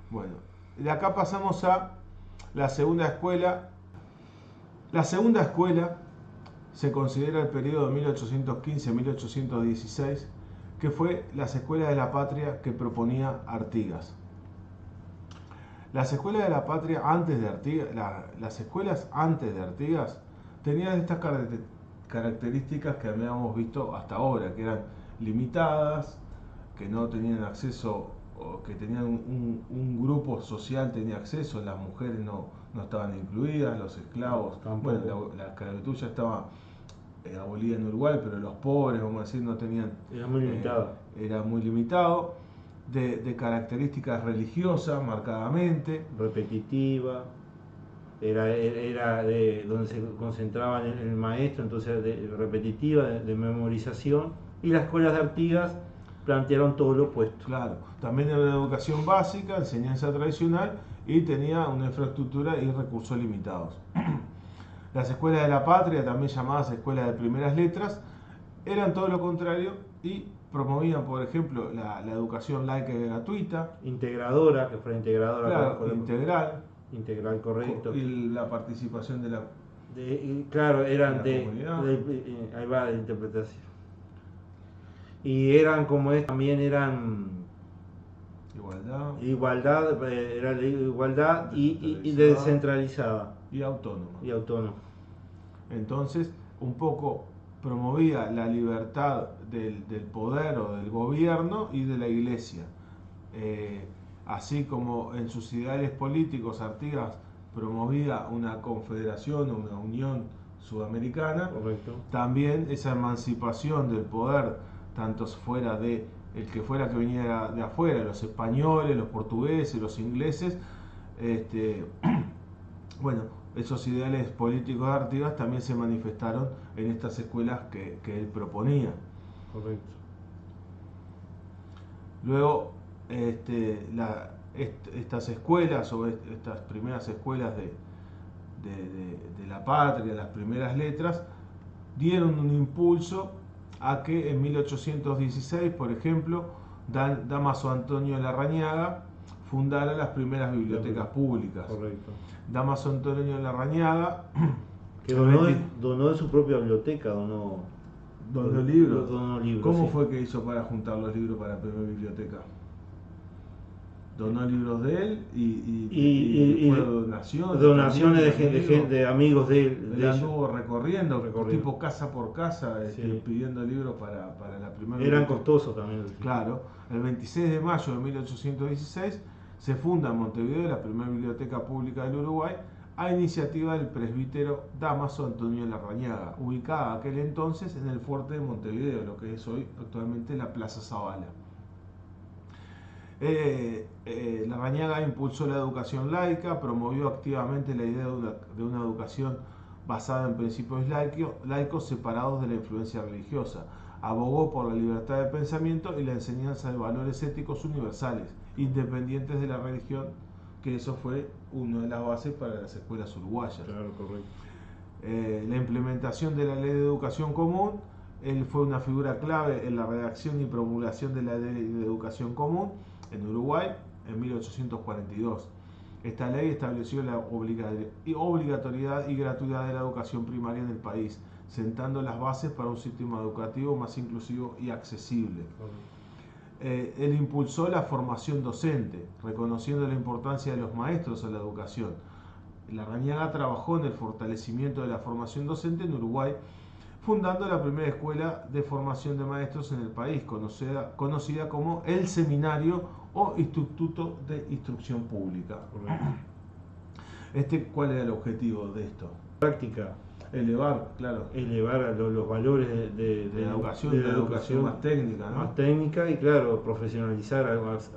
Bueno, de acá pasamos a la segunda escuela. La segunda escuela se considera el periodo de 1815-1816, que fue las escuelas de la patria que proponía Artigas. Las escuelas de la patria antes de Artigas, las escuelas antes de Artigas tenían estas características que habíamos visto hasta ahora, que eran limitadas, que no tenían acceso, o que tenían un grupo social tenía acceso, las mujeres no estaban incluidas, los esclavos,
Tampoco.
bueno, la esclavitud ya estaba abolida en Uruguay, pero los pobres, vamos a decir, no tenían.
Era muy limitado.
Era muy limitado, de características religiosas marcadamente.
Repetitiva. Era de donde se concentraban en el maestro, entonces repetitiva, de memorización. Y las escuelas de Artigas plantearon todo lo opuesto.
Claro, también era una educación básica, enseñanza tradicional, y tenía una infraestructura y recursos limitados. Las escuelas de la patria, también llamadas escuelas de primeras letras, eran todo lo contrario y promovían, por ejemplo, la educación laica y gratuita.
Integradora, que fuera integradora.
Claro, integral.
Integral, correcto.
Y la participación de la.
Claro, eran
de la comunidad.
ahí va la interpretación. Y eran como también eran igualdad, era la igualdad y descentralizada.
Y autónoma.
Y autónoma.
Entonces, un poco promovía la libertad del poder o del gobierno y de la iglesia. Así como en sus ideales políticos Artigas promovía una confederación o una unión sudamericana.
Correcto.
También esa emancipación del poder, tanto fuera de el que fuera que viniera de afuera, los españoles, los portugueses, los ingleses, bueno, esos ideales políticos de Artigas también se manifestaron en estas escuelas que él proponía.
Correcto.
Luego, estas escuelas o estas primeras escuelas de la patria, las primeras letras, dieron un impulso a que en 1816, por ejemplo, Dámaso Antonio Larrañaga fundara las primeras bibliotecas públicas.
Correcto.
Dámaso Antonio Larrañaga,
que donó de su propia biblioteca, donó
libros. ¿Cómo
sí.
fue que hizo para juntar los libros para la primera biblioteca? Donó libros de él y fueron donaciones
de amigos de él.
Él anduvo recorriendo, tipo casa por casa, sí, pidiendo libros para la primera
Eran costosos también.
Claro, el 26 de mayo de 1816 se funda en Montevideo la primera biblioteca pública del Uruguay a iniciativa del presbítero Dámaso Antonio Larrañaga, ubicada aquel entonces en el fuerte de Montevideo, lo que es hoy actualmente la Plaza Zavala. Larrañaga impulsó la educación laica, promovió activamente la idea de una educación basada en principios laicos separados de la influencia religiosa. Abogó por la libertad de pensamiento y la enseñanza de valores éticos universales, independientes de la religión, que eso fue una de las bases para las escuelas uruguayas.
Claro, correcto.
La implementación de la Ley de Educación Común, él fue una figura clave en la redacción y promulgación de la Ley de Educación Común en Uruguay en 1842. Esta ley estableció la obligatoriedad y gratuidad de la educación primaria en el país, sentando las bases para un sistema educativo más inclusivo y accesible. Él impulsó la formación docente, reconociendo la importancia de los maestros en la educación. Larrañaga trabajó en el fortalecimiento de la formación docente en Uruguay, fundando la primera escuela de formación de maestros en el país, conocida como el Seminario o Instituto de Instrucción Pública. ¿Cuál era el objetivo de esto?
Práctica.
Elevar
los valores de
la educación más técnica, ¿no?
Más técnica y, claro, profesionalizar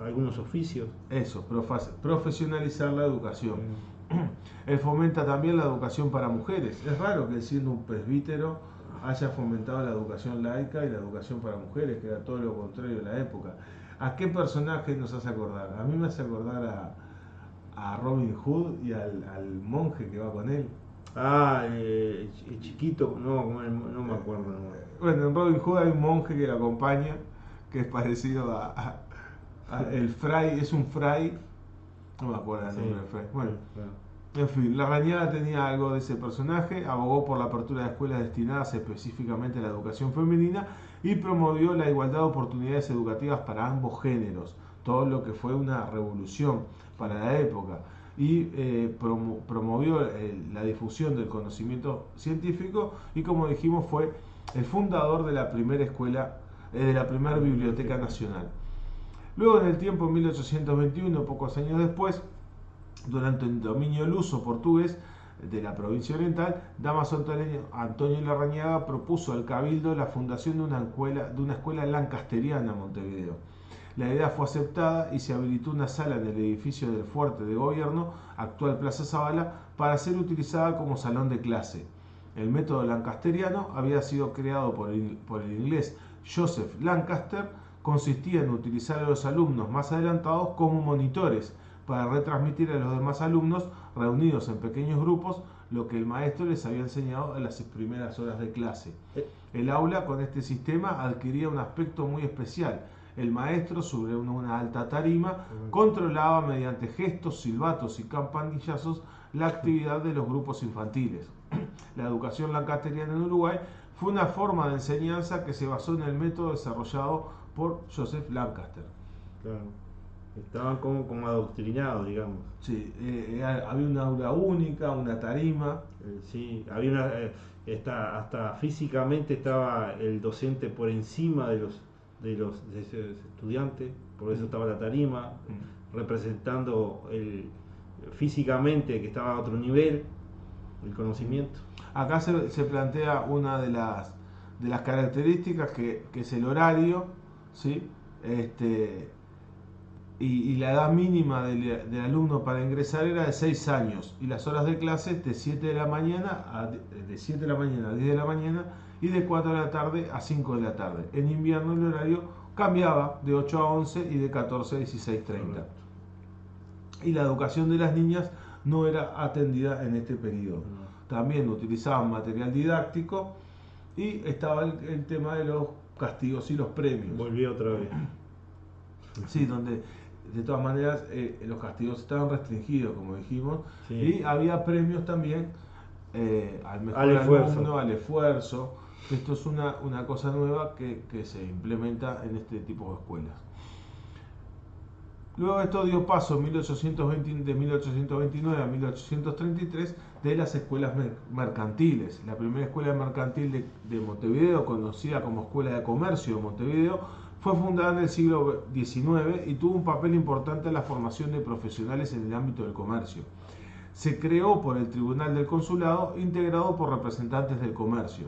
algunos oficios.
Eso, profesionalizar la educación. Él fomenta también la educación para mujeres. Es raro que siendo un presbítero haya fomentado la educación laica y la educación para mujeres, que era todo lo contrario de la época. ¿A qué personaje nos hace acordar? A mí me hace acordar a Robin Hood y al monje que va con él.
El chiquito, no me acuerdo. No.
Bueno, en Robin Hood hay un monje que lo acompaña, que es parecido a el fray, es un fray, no me acuerdo el nombre del fray. Bueno, en fin, Larrañaga tenía algo de ese personaje, abogó por la apertura de escuelas destinadas específicamente a la educación femenina y promovió la igualdad de oportunidades educativas para ambos géneros, todo lo que fue una revolución para la época. Y promovió la difusión del conocimiento científico y, como dijimos, fue el fundador de la primera escuela, de la primera biblioteca nacional. Luego, en el tiempo, en 1821, pocos años después, durante el dominio luso portugués de la provincia oriental, Dámaso Antonio Larrañaga propuso al Cabildo la fundación de una escuela lancasteriana en Montevideo. La idea fue aceptada y se habilitó una sala en el edificio del Fuerte de Gobierno, actual Plaza Zavala, para ser utilizada como salón de clase. El método lancasteriano había sido creado por el inglés Joseph Lancaster, consistía en utilizar a los alumnos más adelantados como monitores para retransmitir a los demás alumnos reunidos en pequeños grupos lo que el maestro les había enseñado en las primeras horas de clase. El aula con este sistema adquiría un aspecto muy especial. El maestro, sobre una alta tarima, controlaba mediante gestos, silbatos y campanillazos la actividad de los grupos infantiles. La educación lancasteriana en Uruguay fue una forma de enseñanza que se basó en el método desarrollado por Joseph Lancaster.
Claro. Estaban como adoctrinados, digamos.
Sí, había una aula única, una tarima.
Sí, había hasta físicamente estaba el docente por encima de los estudiantes, por eso estaba la tarima, representando físicamente que estaba a otro nivel, el conocimiento.
Acá se plantea una de las características que es el horario, ¿sí? Y la edad mínima del alumno para ingresar era de 6 años y las horas de clase de 7 de la mañana a 10 de la mañana y de 4 de la tarde a 5 de la tarde. En invierno el horario cambiaba de 8 a 11 y de 14 a 16:30. y la educación de las niñas no era atendida en este periodo. También utilizaban material didáctico y estaba el tema de los castigos y los premios.
Volví otra vez.
Sí, donde de todas maneras los castigos estaban restringidos, como dijimos,
Sí.
y había premios también al mejor
Al esfuerzo.
alumno, al esfuerzo. Esto es una cosa nueva que se implementa en este tipo de escuelas. Luego esto dio paso de 1829 a 1833 de las escuelas mercantiles. La primera escuela mercantil de Montevideo, conocida como Escuela de Comercio de Montevideo, fue fundada en el siglo XIX y tuvo un papel importante en la formación de profesionales en el ámbito del comercio. Se creó por el Tribunal del Consulado, integrado por representantes del comercio.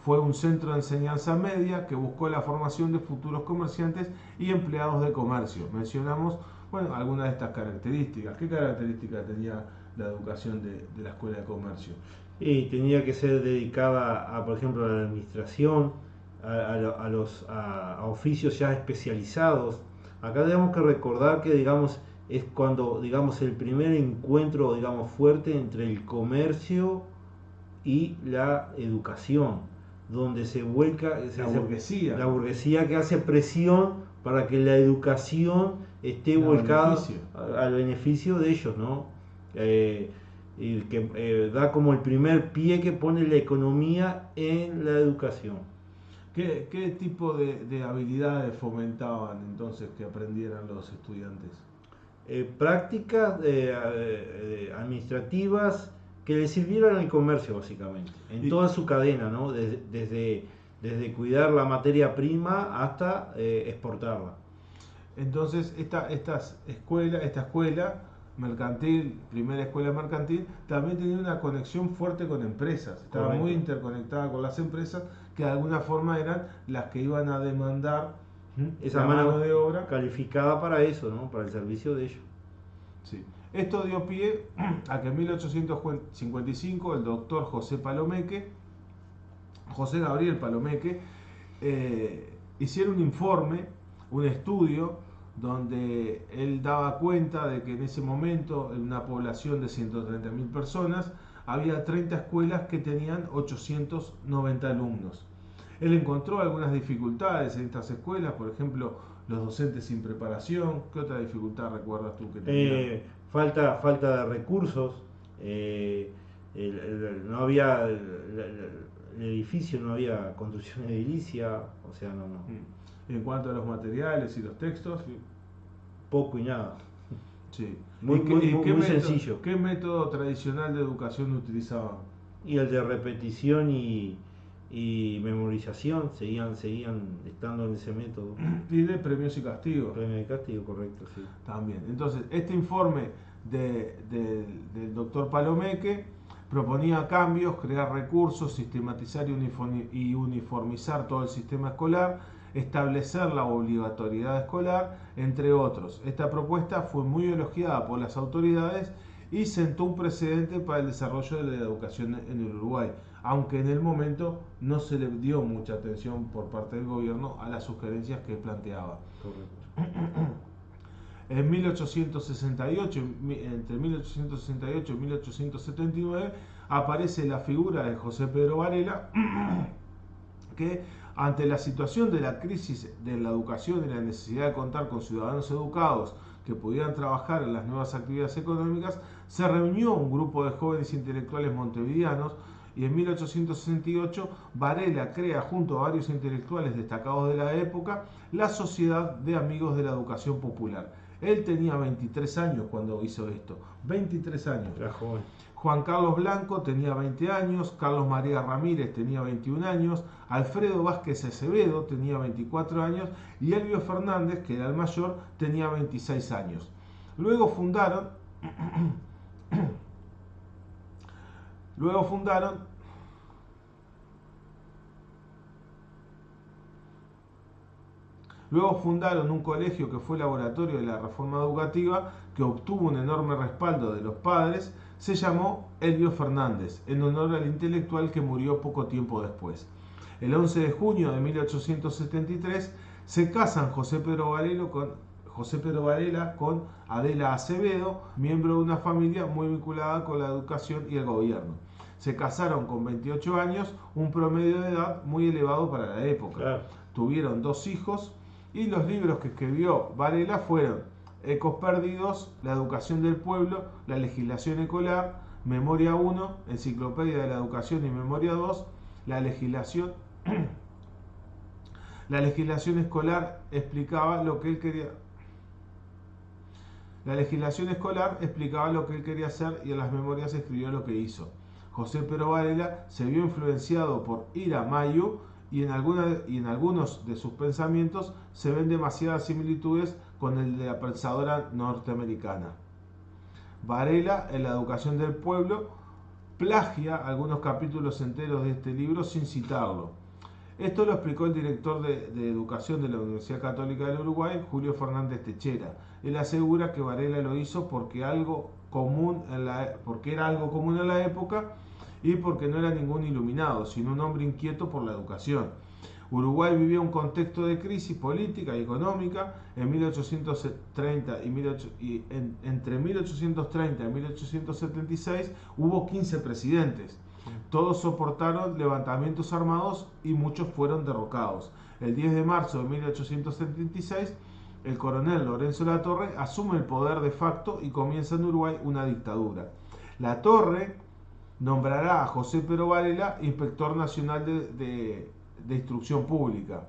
Fue un centro de enseñanza media que buscó la formación de futuros comerciantes y empleados de comercio. Mencionamos, bueno, algunas de estas características. ¿Qué características tenía la educación de la Escuela de Comercio?
Y tenía que ser dedicada a, por ejemplo, a la administración, a oficios ya especializados. Acá tenemos que recordar que, digamos, es cuando, digamos, el primer encuentro, digamos, fuerte entre el comercio y la educación, donde se vuelca la burguesía que hace presión para que la educación esté volcada al beneficio de ellos, ¿no? Y que da como el primer pie que pone la economía en la educación.
¿Qué tipo de habilidades fomentaban entonces que aprendieran los estudiantes?
Prácticas administrativas que le sirvieran al comercio, básicamente, en toda su cadena, ¿no? Desde cuidar la materia prima hasta exportarla.
Entonces, esta escuela mercantil, primera escuela mercantil, también tenía una conexión fuerte con empresas. Estaba muy interconectada con las empresas, que de alguna forma eran las que iban a demandar
esa mano de obra calificada para eso, ¿no? Para el servicio de ellos.
Sí. Esto dio pie a que en 1855 el doctor José Gabriel Palomeque, hiciera un informe, un estudio, donde él daba cuenta de que en ese momento, en una población de 130.000 personas, había 30 escuelas que tenían 890 alumnos. Él encontró algunas dificultades en estas escuelas, por ejemplo, los docentes sin preparación. ¿Qué otra dificultad recuerdas tú que tenían?
Falta de recursos, no había el edificio, no había construcción edilicia, o sea, no.
En cuanto a los materiales y los textos,
poco y nada.
Sí.
Muy sencillo.
¿Qué método tradicional de educación utilizaban?
Y el de repetición y memorización seguían estando en ese método.
Y de premios y castigos.
Premios y castigos, correcto, sí.
También. Entonces, este informe del doctor Palomeque proponía cambios, crear recursos, sistematizar y uniformizar todo el sistema escolar, establecer la obligatoriedad escolar, entre otros. Esta propuesta fue muy elogiada por las autoridades y sentó un precedente para el desarrollo de la educación en el Uruguay, aunque en el momento no se le dio mucha atención por parte del gobierno a las sugerencias que planteaba.
Correcto.
En 1868, entre 1868 y 1879, aparece la figura de José Pedro Varela, que ante la situación de la crisis de la educación y la necesidad de contar con ciudadanos educados que pudieran trabajar en las nuevas actividades económicas, se reunió un grupo de jóvenes intelectuales montevideanos y en 1868 Varela crea junto a varios intelectuales destacados de la época la Sociedad de Amigos de la Educación Popular. Él tenía 23 años cuando hizo esto, 23 años.
Era joven.
Juan Carlos Blanco tenía 20 años, Carlos María Ramírez tenía 21 años, Alfredo Vázquez Acevedo tenía 24 años y Elvio Fernández, que era el mayor, tenía 26 años. Luego fundaron un colegio que fue laboratorio de la reforma educativa, que obtuvo un enorme respaldo de los padres. Se llamó Elvio Fernández, en honor al intelectual que murió poco tiempo después. El 11 de junio de 1873 se casan José Pedro José Pedro Varela con Adela Acevedo, miembro de una familia muy vinculada con la educación y el gobierno. Se casaron con 28 años, un promedio de edad muy elevado para la época.
Claro.
Tuvieron 2 hijos y los libros que escribió Varela fueron Ecos Perdidos, La Educación del Pueblo, La Legislación Escolar, Memoria 1, Enciclopedia de la Educación y Memoria 2, La legislación escolar explicaba lo que él quería. La legislación escolar explicaba lo que él quería hacer y en las memorias escribió lo que hizo. José Pedro Varela se vio influenciado por Ira Mayu y en algunos de sus pensamientos se ven demasiadas similitudes con el de la pensadora norteamericana. Varela, en La Educación del Pueblo, plagia algunos capítulos enteros de este libro sin citarlo. Esto lo explicó el director de Educación de la Universidad Católica del Uruguay, Julio Fernández Techera. Él asegura que Varela lo hizo porque era algo común en la época y porque no era ningún iluminado, sino un hombre inquieto por la educación. Uruguay vivía un contexto de crisis política y económica. En 1830 entre 1830 y 1876 hubo 15 presidentes. Todos soportaron levantamientos armados y muchos fueron derrocados. El 10 de marzo de 1876, el coronel Lorenzo Latorre asume el poder de facto y comienza en Uruguay una dictadura. Latorre nombrará a José Pedro Varela inspector nacional de instrucción pública.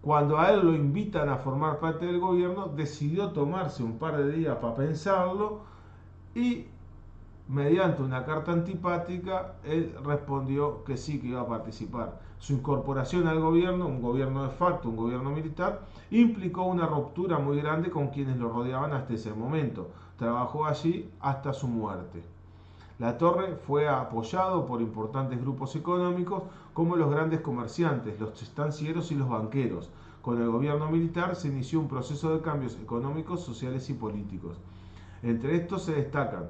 Cuando a él lo invitan a formar parte del gobierno, decidió tomarse un par de días para pensarlo y mediante una carta antipática, él respondió que sí, que iba a participar. Su incorporación al gobierno, un gobierno de facto, un gobierno militar, implicó una ruptura muy grande con quienes lo rodeaban hasta ese momento. Trabajó allí hasta su muerte. Latorre fue apoyado por importantes grupos económicos como los grandes comerciantes, los estancieros y los banqueros. Con el gobierno militar se inició un proceso de cambios económicos, sociales y políticos. Entre estos se destacan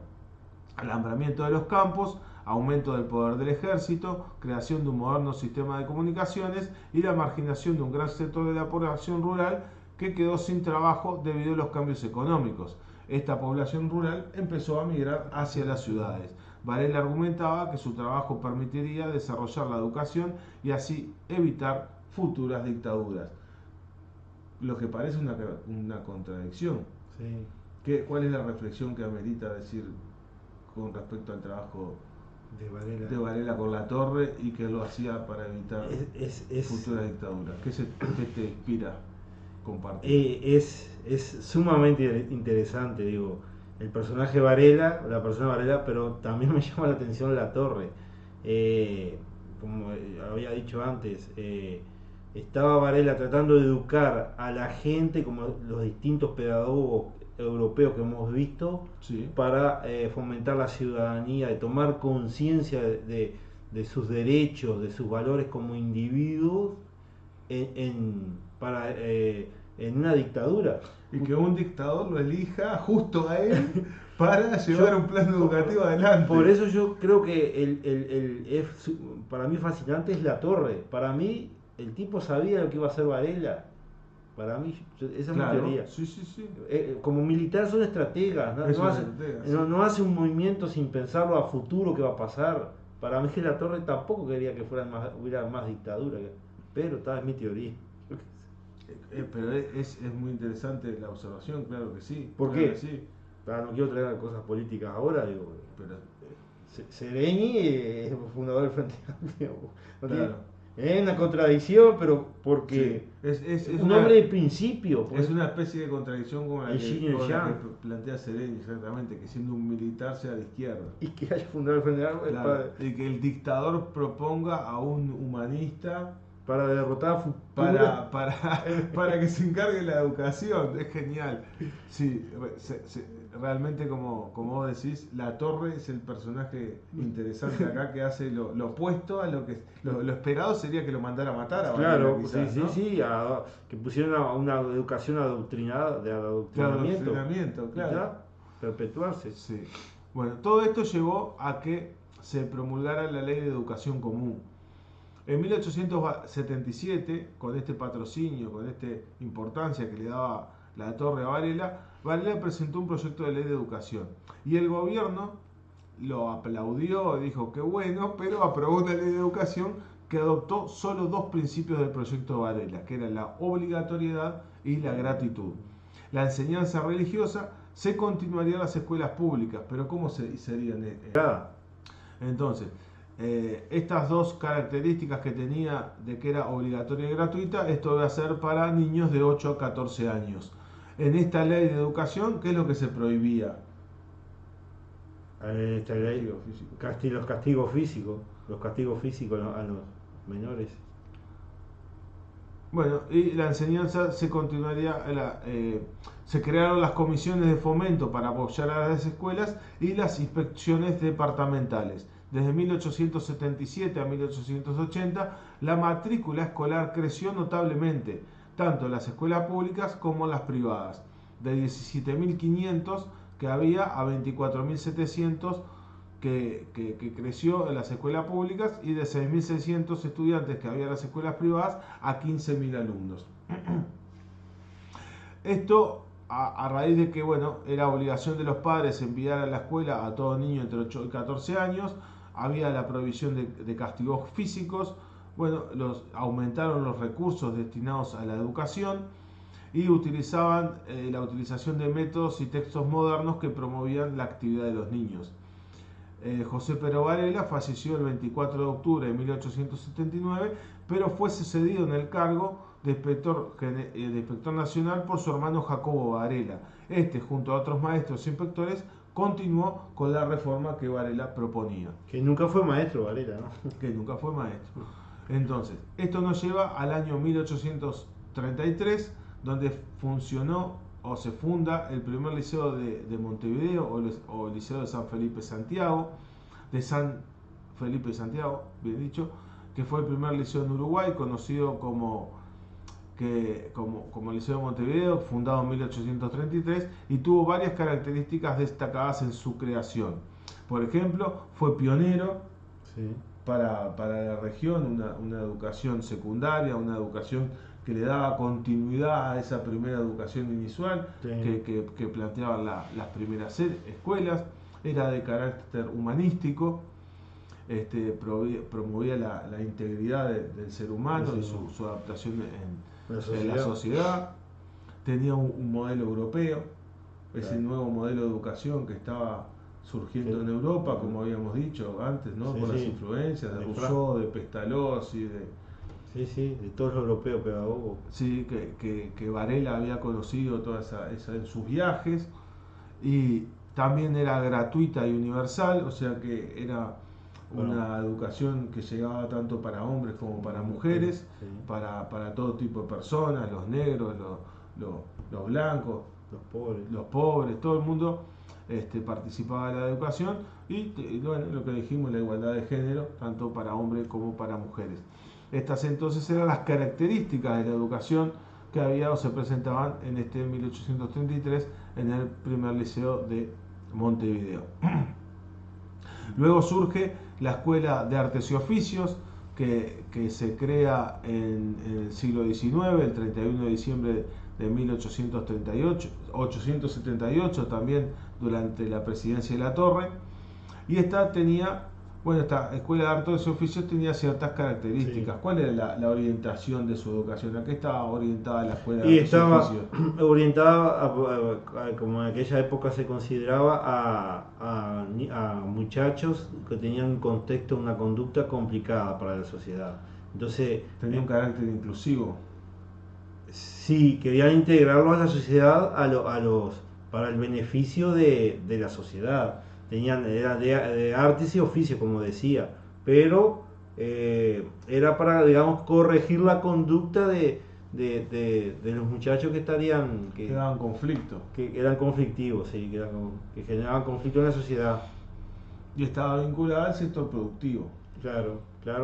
alambramiento de los campos, aumento del poder del ejército, creación de un moderno sistema de comunicaciones y la marginación de un gran sector de la población rural que quedó sin trabajo debido a los cambios económicos. Esta población rural empezó a migrar hacia las ciudades. Varela argumentaba que su trabajo permitiría desarrollar la educación y así evitar futuras dictaduras. Lo que parece una contradicción.
Sí.
¿Cuál es la reflexión que amerita decir con respecto al trabajo de Varela con Latorre y que lo hacía para evitar futuras dictaduras? ¿Qué te inspira compartir?
Es sumamente interesante, digo, el personaje Varela, la persona Varela, pero también me llama la atención Latorre. Como había dicho antes, estaba Varela tratando de educar a la gente, como los distintos pedagogos europeos que hemos visto,
sí,
para fomentar la ciudadanía, de tomar conciencia de sus derechos, de sus valores como individuos en una dictadura.
Y que un dictador lo elija justo a él para llevar un plan educativo adelante.
Por eso yo creo que para mí fascinante es Latorre. Para mí el tipo sabía lo que iba a hacer Varela. Para mí, esa es mi teoría.
Sí, sí, sí.
Como militar son estrategas, no hace un movimiento sin pensarlo a futuro que va a pasar. Para mí que Latorre tampoco quería que hubiera más dictadura, pero es mi teoría.
Pero es muy interesante la observación, claro que sí.
¿Por
claro
qué?
Que sí.
No quiero traer cosas políticas ahora, digo.
Pero,
Sereni es fundador del Frente Amplio.
Claro.
Es una contradicción, pero porque
sí. es
un hombre de principio.
Es una especie de contradicción como la que plantea Sereni, exactamente, que siendo un militar sea de izquierda.
Y que haya fundado el Frente Amplio.
Claro. Y que el dictador proponga a un humanista
para derrotar
para que se encargue de la educación. Es genial. Sí, realmente como vos decís, Latorre es el personaje interesante acá que hace lo opuesto a lo que lo esperado sería que lo mandara a matar a
Claro,
Varela, quizás,
sí,
¿no?
que pusieran una educación adoctrinada, de adoctrinamiento,
claro.
Perpetuarse.
Sí. Bueno, todo esto llevó a que se promulgara la Ley de Educación Común. En 1877, con este patrocinio, con esta importancia que le daba La Torre a Varela. Varela presentó un proyecto de ley de educación y el gobierno lo aplaudió, dijo que bueno, pero aprobó una ley de educación que adoptó solo dos principios del proyecto de Varela, que eran la obligatoriedad y la gratitud. La enseñanza religiosa se continuaría en las escuelas públicas, pero ¿cómo serían? Entonces, estas dos características que tenía de que era obligatoria y gratuita, esto va a ser para niños de 8 a 14 años. En esta ley de educación, ¿qué es lo que se prohibía?
Esta ley, los castigos físicos a los menores.
Bueno, y la enseñanza se continuaría, se crearon las comisiones de fomento para apoyar a las escuelas y las inspecciones departamentales. Desde 1877 a 1880, la matrícula escolar creció notablemente, tanto en las escuelas públicas como en las privadas, de 17.500 que había a 24.700 que creció en las escuelas públicas y de 6.600 estudiantes que había en las escuelas privadas a 15.000 alumnos. Esto a raíz de que bueno, era obligación de los padres enviar a la escuela a todo niño entre 8 y 14 años, había la prohibición de castigos físicos, bueno, aumentaron los recursos destinados a la educación y utilizaban la utilización de métodos y textos modernos que promovían la actividad de los niños. José Pero Varela falleció el 24 de octubre de 1879, pero fue sucedido en el cargo de inspector nacional por su hermano Jacobo Varela. Este, junto a otros maestros e inspectores, continuó con la reforma que Varela proponía.
Que nunca fue maestro, Varela, ¿no?
Que nunca fue maestro. Entonces, esto nos lleva al año 1833, donde funcionó o se funda el primer liceo de Montevideo o el liceo de San Felipe Santiago, bien dicho, que fue el primer liceo en Uruguay, conocido como Liceo de Montevideo, fundado en 1833, y tuvo varias características destacadas en su creación. Por ejemplo, fue pionero para la región, una educación secundaria, una educación que le daba continuidad a esa primera educación inicial que planteaban las primeras escuelas, era de carácter humanístico, promovía la integridad del ser humano y su adaptación en la sociedad, tenía un modelo europeo, ese nuevo modelo de educación que estaba surgiendo en Europa, como habíamos dicho antes, ¿no? Con las influencias de Rousseau, de Pestalozzi,
de todos los europeos pedagogos.
Sí, que Varela había conocido toda esa en sus viajes, y también era gratuita y universal, o sea que era una educación que llegaba tanto para hombres como para mujeres, para todo tipo de personas, los negros, los blancos, los pobres, todo el mundo participaba de la educación y bueno, lo que dijimos, la igualdad de género, tanto para hombres como para mujeres. Estas entonces eran las características de la educación que había o se presentaban en 1833 en el primer liceo de Montevideo. Luego surge la Escuela de Artes y Oficios, que se crea en el siglo XIX, el 31 de diciembre de 1878, también durante la presidencia de La Torre, y esta Escuela de Artes y Oficios tenía ciertas características. ¿Cuál era la orientación de su educación? ¿A qué estaba orientada la Escuela de Artes y Oficios?
Estaba orientada, como en aquella época se consideraba, a muchachos que tenían un contexto, una conducta complicada para la sociedad. Entonces,
tenía un carácter inclusivo.
Sí, querían integrarlos a la sociedad para el beneficio de la sociedad. Era de artes y oficios, como decía, pero era para, digamos, corregir la conducta de los muchachos que
daban conflicto.
Que eran conflictivos, sí, que generaban conflicto en la sociedad.
Y estaba vinculada al sector productivo.
Claro,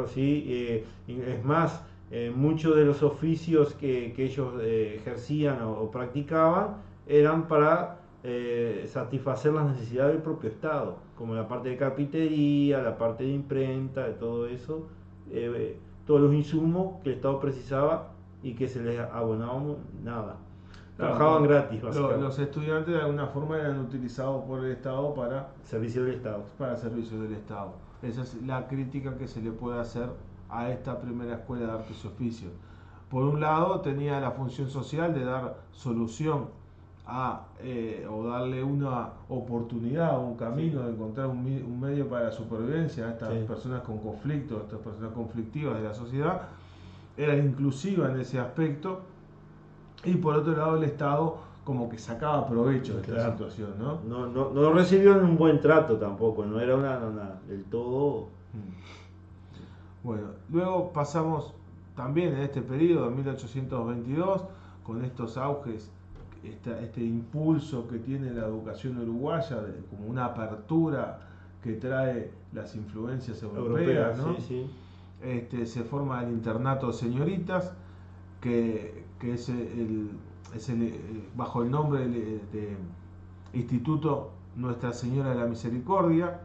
sí. Es más, muchos de los oficios que ellos ejercían o practicaban eran para satisfacer las necesidades del propio Estado, como la parte de carpintería, la parte de imprenta, de todo eso, todos los insumos que el Estado precisaba y que se les abonaba nada. trabajaban gratis,
Los
básicamente.
estudiantes de alguna forma eran utilizados por el Estado
Servicio del Estado.
para servicios del Estado. Esa es la crítica que se le puede hacer a esta primera escuela de artes y oficios. Por un lado tenía la función social de dar solución o darle una oportunidad o un camino de encontrar un medio para la supervivencia a estas
Sí.
personas con conflictos, a estas personas conflictivas de la sociedad. Era inclusiva en ese aspecto, y por otro lado el Estado como que sacaba provecho de esta
Claro.
situación, ¿no?
No recibieron un buen trato tampoco, no era una del todo.
Bueno, luego pasamos también en este periodo, en 1822, con estos auges, este impulso que tiene la educación uruguaya, como una apertura que trae las influencias europeas, ¿no?
Sí,
Se forma el internato de señoritas, que bajo el nombre de Instituto Nuestra Señora de la Misericordia,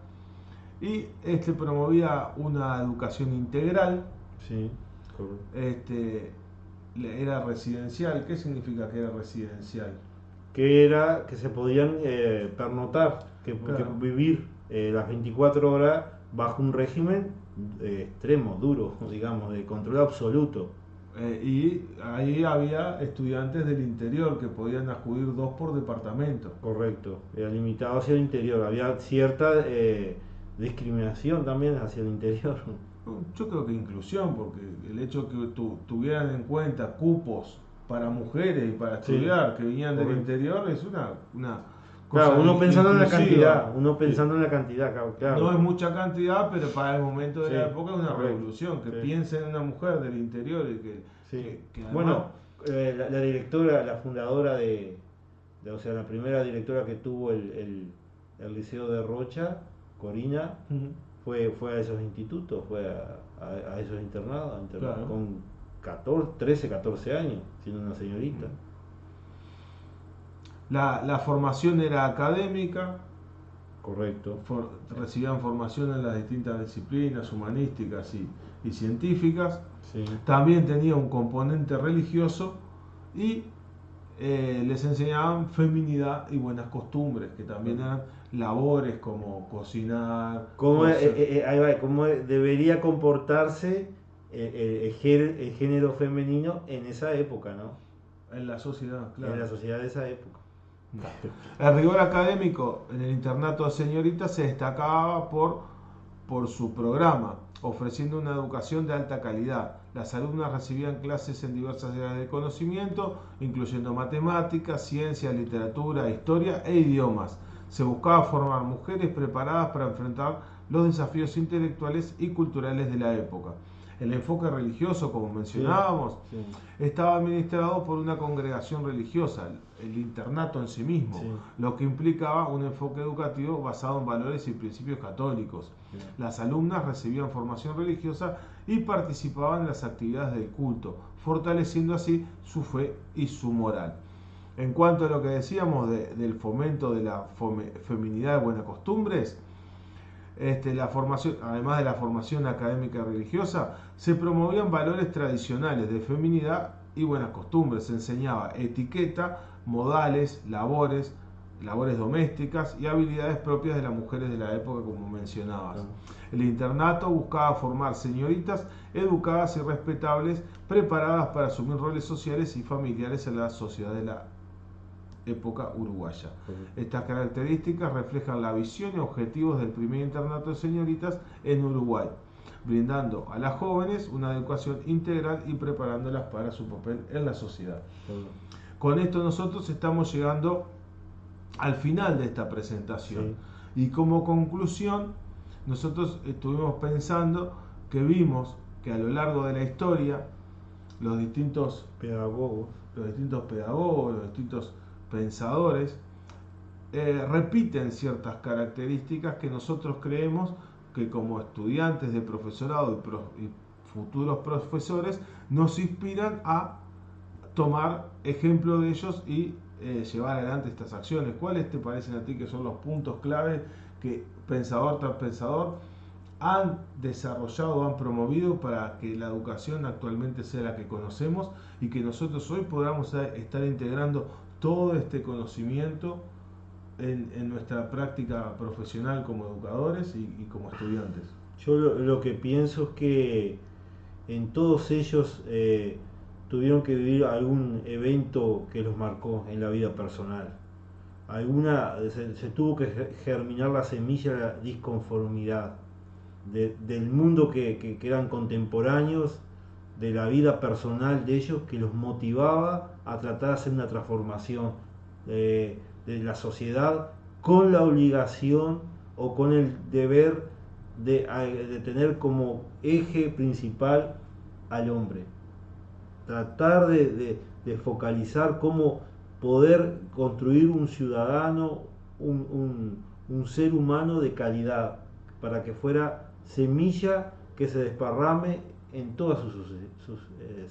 y promovía una educación integral.
sí, correcto.
Era residencial. ¿Qué significa que era residencial?
Que era que se podían pernotar, que
Claro.
vivir las 24 horas bajo un régimen extremo, duro, digamos, de control absoluto.
Y ahí había estudiantes del interior que podían acudir 2 por departamento.
Correcto, era limitado hacia el interior, había cierta discriminación también hacia el interior.
Yo creo que inclusión, porque el hecho que tuvieran en cuenta cupos para mujeres y para
Sí,
estudiar que venían del
correcto.
interior es una cosa
Claro, uno pensando en la
inclusiva.
cantidad, uno
Sí.
pensando en la cantidad, claro.
No es mucha cantidad, pero para el momento de
Sí,
la época es una
correcto,
revolución. Que
sí.
piensen en una mujer del interior y
Sí.
que además,
Bueno, la directora, la fundadora o sea, la primera directora que tuvo el Liceo de Rocha, Corina, fue a esos institutos, fue a esos internados,
Claro.
con 13, 14 años, siendo una señorita.
La formación era académica,
Correcto.
recibían formación en las distintas disciplinas humanísticas y científicas.
Sí.
También tenía un componente religioso y les enseñaban feminidad y buenas costumbres, que también eran labores como cocinar,
¿Cómo,
coser.
ahí va, cómo debería comportarse el género femenino en esa época, ¿no?
En la sociedad, claro.
En la sociedad de esa época.
El rigor académico en el internato de señoritas se destacaba por su programa, ofreciendo una educación de alta calidad. Las alumnas recibían clases en diversas áreas de conocimiento, incluyendo matemáticas, ciencia, literatura, historia e idiomas. Se buscaba formar mujeres preparadas para enfrentar los desafíos intelectuales y culturales de la época. El enfoque religioso, como mencionábamos,
Sí.
estaba administrado por una congregación religiosa, el internato en sí mismo,
Sí.
lo que implicaba un enfoque educativo basado en valores y principios católicos.
Sí.
Las alumnas recibían formación religiosa y participaban en las actividades del culto, fortaleciendo así su fe y su moral. En cuanto a lo que decíamos del fomento de la feminidad y buenas costumbres, la formación, además de la formación académica y religiosa, se promovían valores tradicionales de feminidad y buenas costumbres. Se enseñaba etiqueta, modales, labores domésticas y habilidades propias de las mujeres de la época, como mencionabas. El internato buscaba formar señoritas educadas y respetables, preparadas para asumir roles sociales y familiares en la sociedad de la época uruguaya. Estas características reflejan la visión y objetivos del primer internato de señoritas en Uruguay, brindando a las jóvenes una educación integral y preparándolas para su papel en la sociedad. Con esto nosotros estamos llegando al final de esta presentación. Sí. Y como conclusión, nosotros estuvimos pensando que vimos que a lo largo de la historia los distintos pedagogos, los distintos pensadores repiten ciertas características que nosotros creemos que como estudiantes de profesorado y futuros profesores nos inspiran a tomar ejemplo de ellos y llevar adelante estas acciones. ¿Cuáles te parecen a ti que son los puntos clave que pensador tras pensador han desarrollado, han promovido para que la educación actualmente sea la que conocemos y que nosotros hoy podamos estar integrando todo este conocimiento en nuestra práctica profesional como educadores y como estudiantes.
Yo lo que pienso es que en todos ellos tuvieron que vivir algún evento que los marcó en la vida personal. Se tuvo que germinar la semilla de la disconformidad del mundo que eran contemporáneos, de la vida personal de ellos, que los motivaba a tratar de hacer una transformación de la sociedad con la obligación o con el deber de tener como eje principal al hombre. Tratar de focalizar cómo poder construir un ciudadano, un ser humano de calidad, para que fuera semilla que se desparrame en toda su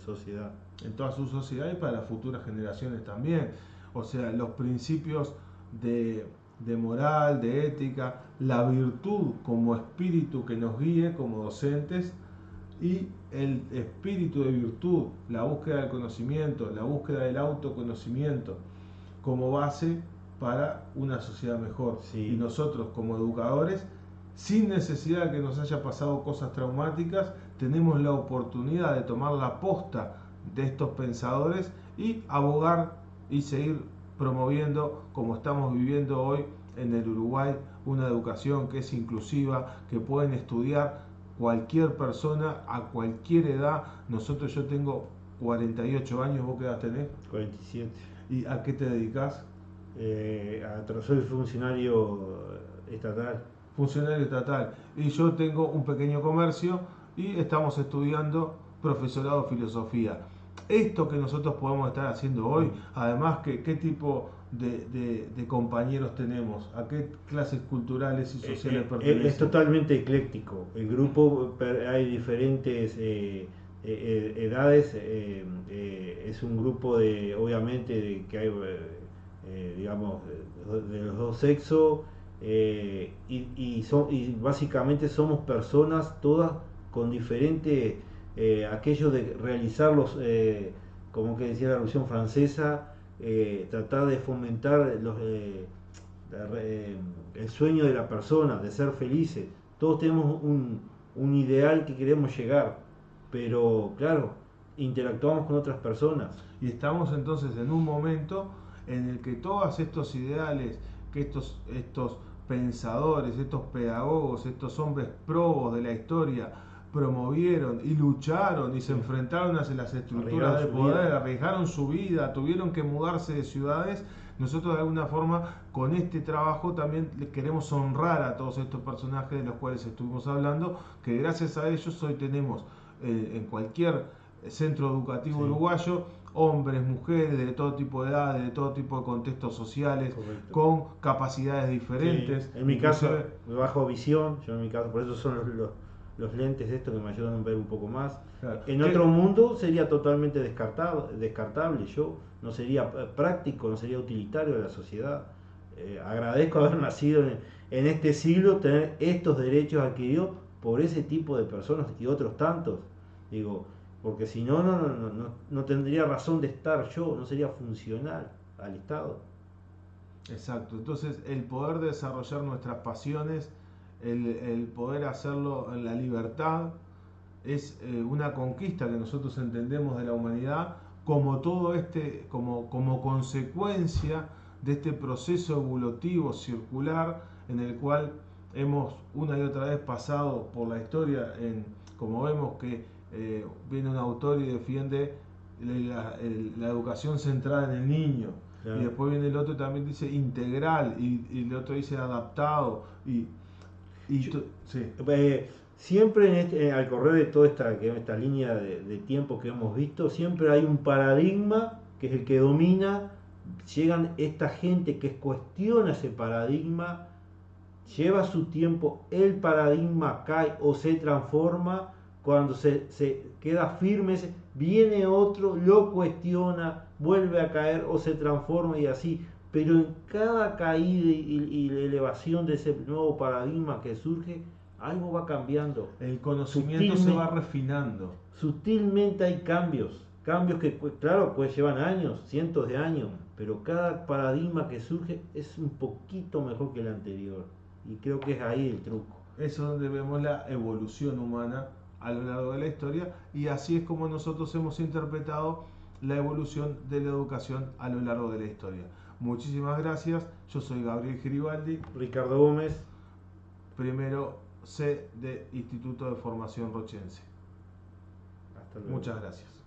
sociedad.
En toda su sociedad y para las futuras generaciones también. O sea, los principios de moral, de ética, la virtud como espíritu que nos guíe como docentes y el espíritu de virtud, la búsqueda del conocimiento, la búsqueda del autoconocimiento como base para una sociedad mejor.
Sí.
Y nosotros como educadores, sin necesidad de que nos haya pasado cosas traumáticas, tenemos la oportunidad de tomar la posta de estos pensadores y abogar y seguir promoviendo, como estamos viviendo hoy en el Uruguay, una educación que es inclusiva, que pueden estudiar cualquier persona a cualquier edad. Yo tengo 48 años, ¿vos qué edad tenés?
47.
¿Y a qué te dedicas?
Soy funcionario estatal.
Funcionario estatal. Y yo tengo un pequeño comercio y estamos estudiando profesorado de filosofía. Esto que nosotros podemos estar haciendo hoy, además, ¿qué tipo de compañeros tenemos? ¿A qué clases culturales y sociales pertenecen?
Es totalmente ecléctico. El grupo, hay diferentes edades. Es un grupo obviamente, que hay, digamos, de los dos sexos. Y básicamente somos personas todas con diferentes aquello de realizar como que decía la Revolución Francesa, tratar de fomentar el sueño de la persona, de ser felices. Todos tenemos un ideal que queremos llegar, pero claro, interactuamos con otras personas.
Y estamos entonces en un momento en el que todos estos ideales, que estos pensadores, estos pedagogos, estos hombres probos de la historia promovieron y lucharon y se enfrentaron hacia las estructuras de poder, arriesgaron su vida, tuvieron que mudarse de ciudades. Nosotros de alguna forma con este trabajo también queremos honrar a todos estos personajes de los cuales estuvimos hablando, que gracias a ellos hoy tenemos en cualquier centro educativo uruguayo hombres, mujeres de todo tipo de edades, de todo tipo de contextos sociales, correcto, con capacidades diferentes.
Sí. En mi caso, bajo visión, yo en mi caso, por eso son los lentes de esto que me ayudan a ver un poco más. Claro. En otro mundo sería totalmente descartable, yo no sería práctico, no sería utilitario de la sociedad. Agradezco haber nacido en este siglo, tener estos derechos adquiridos por ese tipo de personas y otros tantos. Digo, porque si no, no tendría razón de estar yo, no sería funcional al Estado.
Exacto, entonces el poder desarrollar nuestras pasiones, el poder hacerlo en la libertad, es una conquista que nosotros entendemos de la humanidad como como consecuencia de este proceso evolutivo circular en el cual hemos una y otra vez pasado por la historia, como vemos que viene un autor y defiende la educación centrada en el niño, claro, y después viene el otro y también dice integral, y el otro dice adaptado, sí.
Siempre al correr de toda esta línea de tiempo que hemos visto, siempre hay un paradigma que es el que domina. Llegan esta gente que cuestiona ese paradigma, lleva su tiempo, el paradigma cae o se transforma. Cuando se queda firme, viene otro, lo cuestiona, vuelve a caer o se transforma y así. Pero en cada caída y elevación de ese nuevo paradigma que surge, algo va cambiando.
El conocimiento se va refinando.
Sutilmente hay cambios que claro, pues llevan años, cientos de años, pero cada paradigma que surge es un poquito mejor que el anterior. Y creo que es ahí el truco.
Eso es donde vemos la evolución humana a lo largo de la historia, y así es como nosotros hemos interpretado la evolución de la educación a lo largo de la historia. Muchísimas gracias. Yo soy Gabriel Geribaldi,
Ricardo Gómez.
primero C de Instituto de Formación Rochense.
Hasta luego.
Muchas gracias.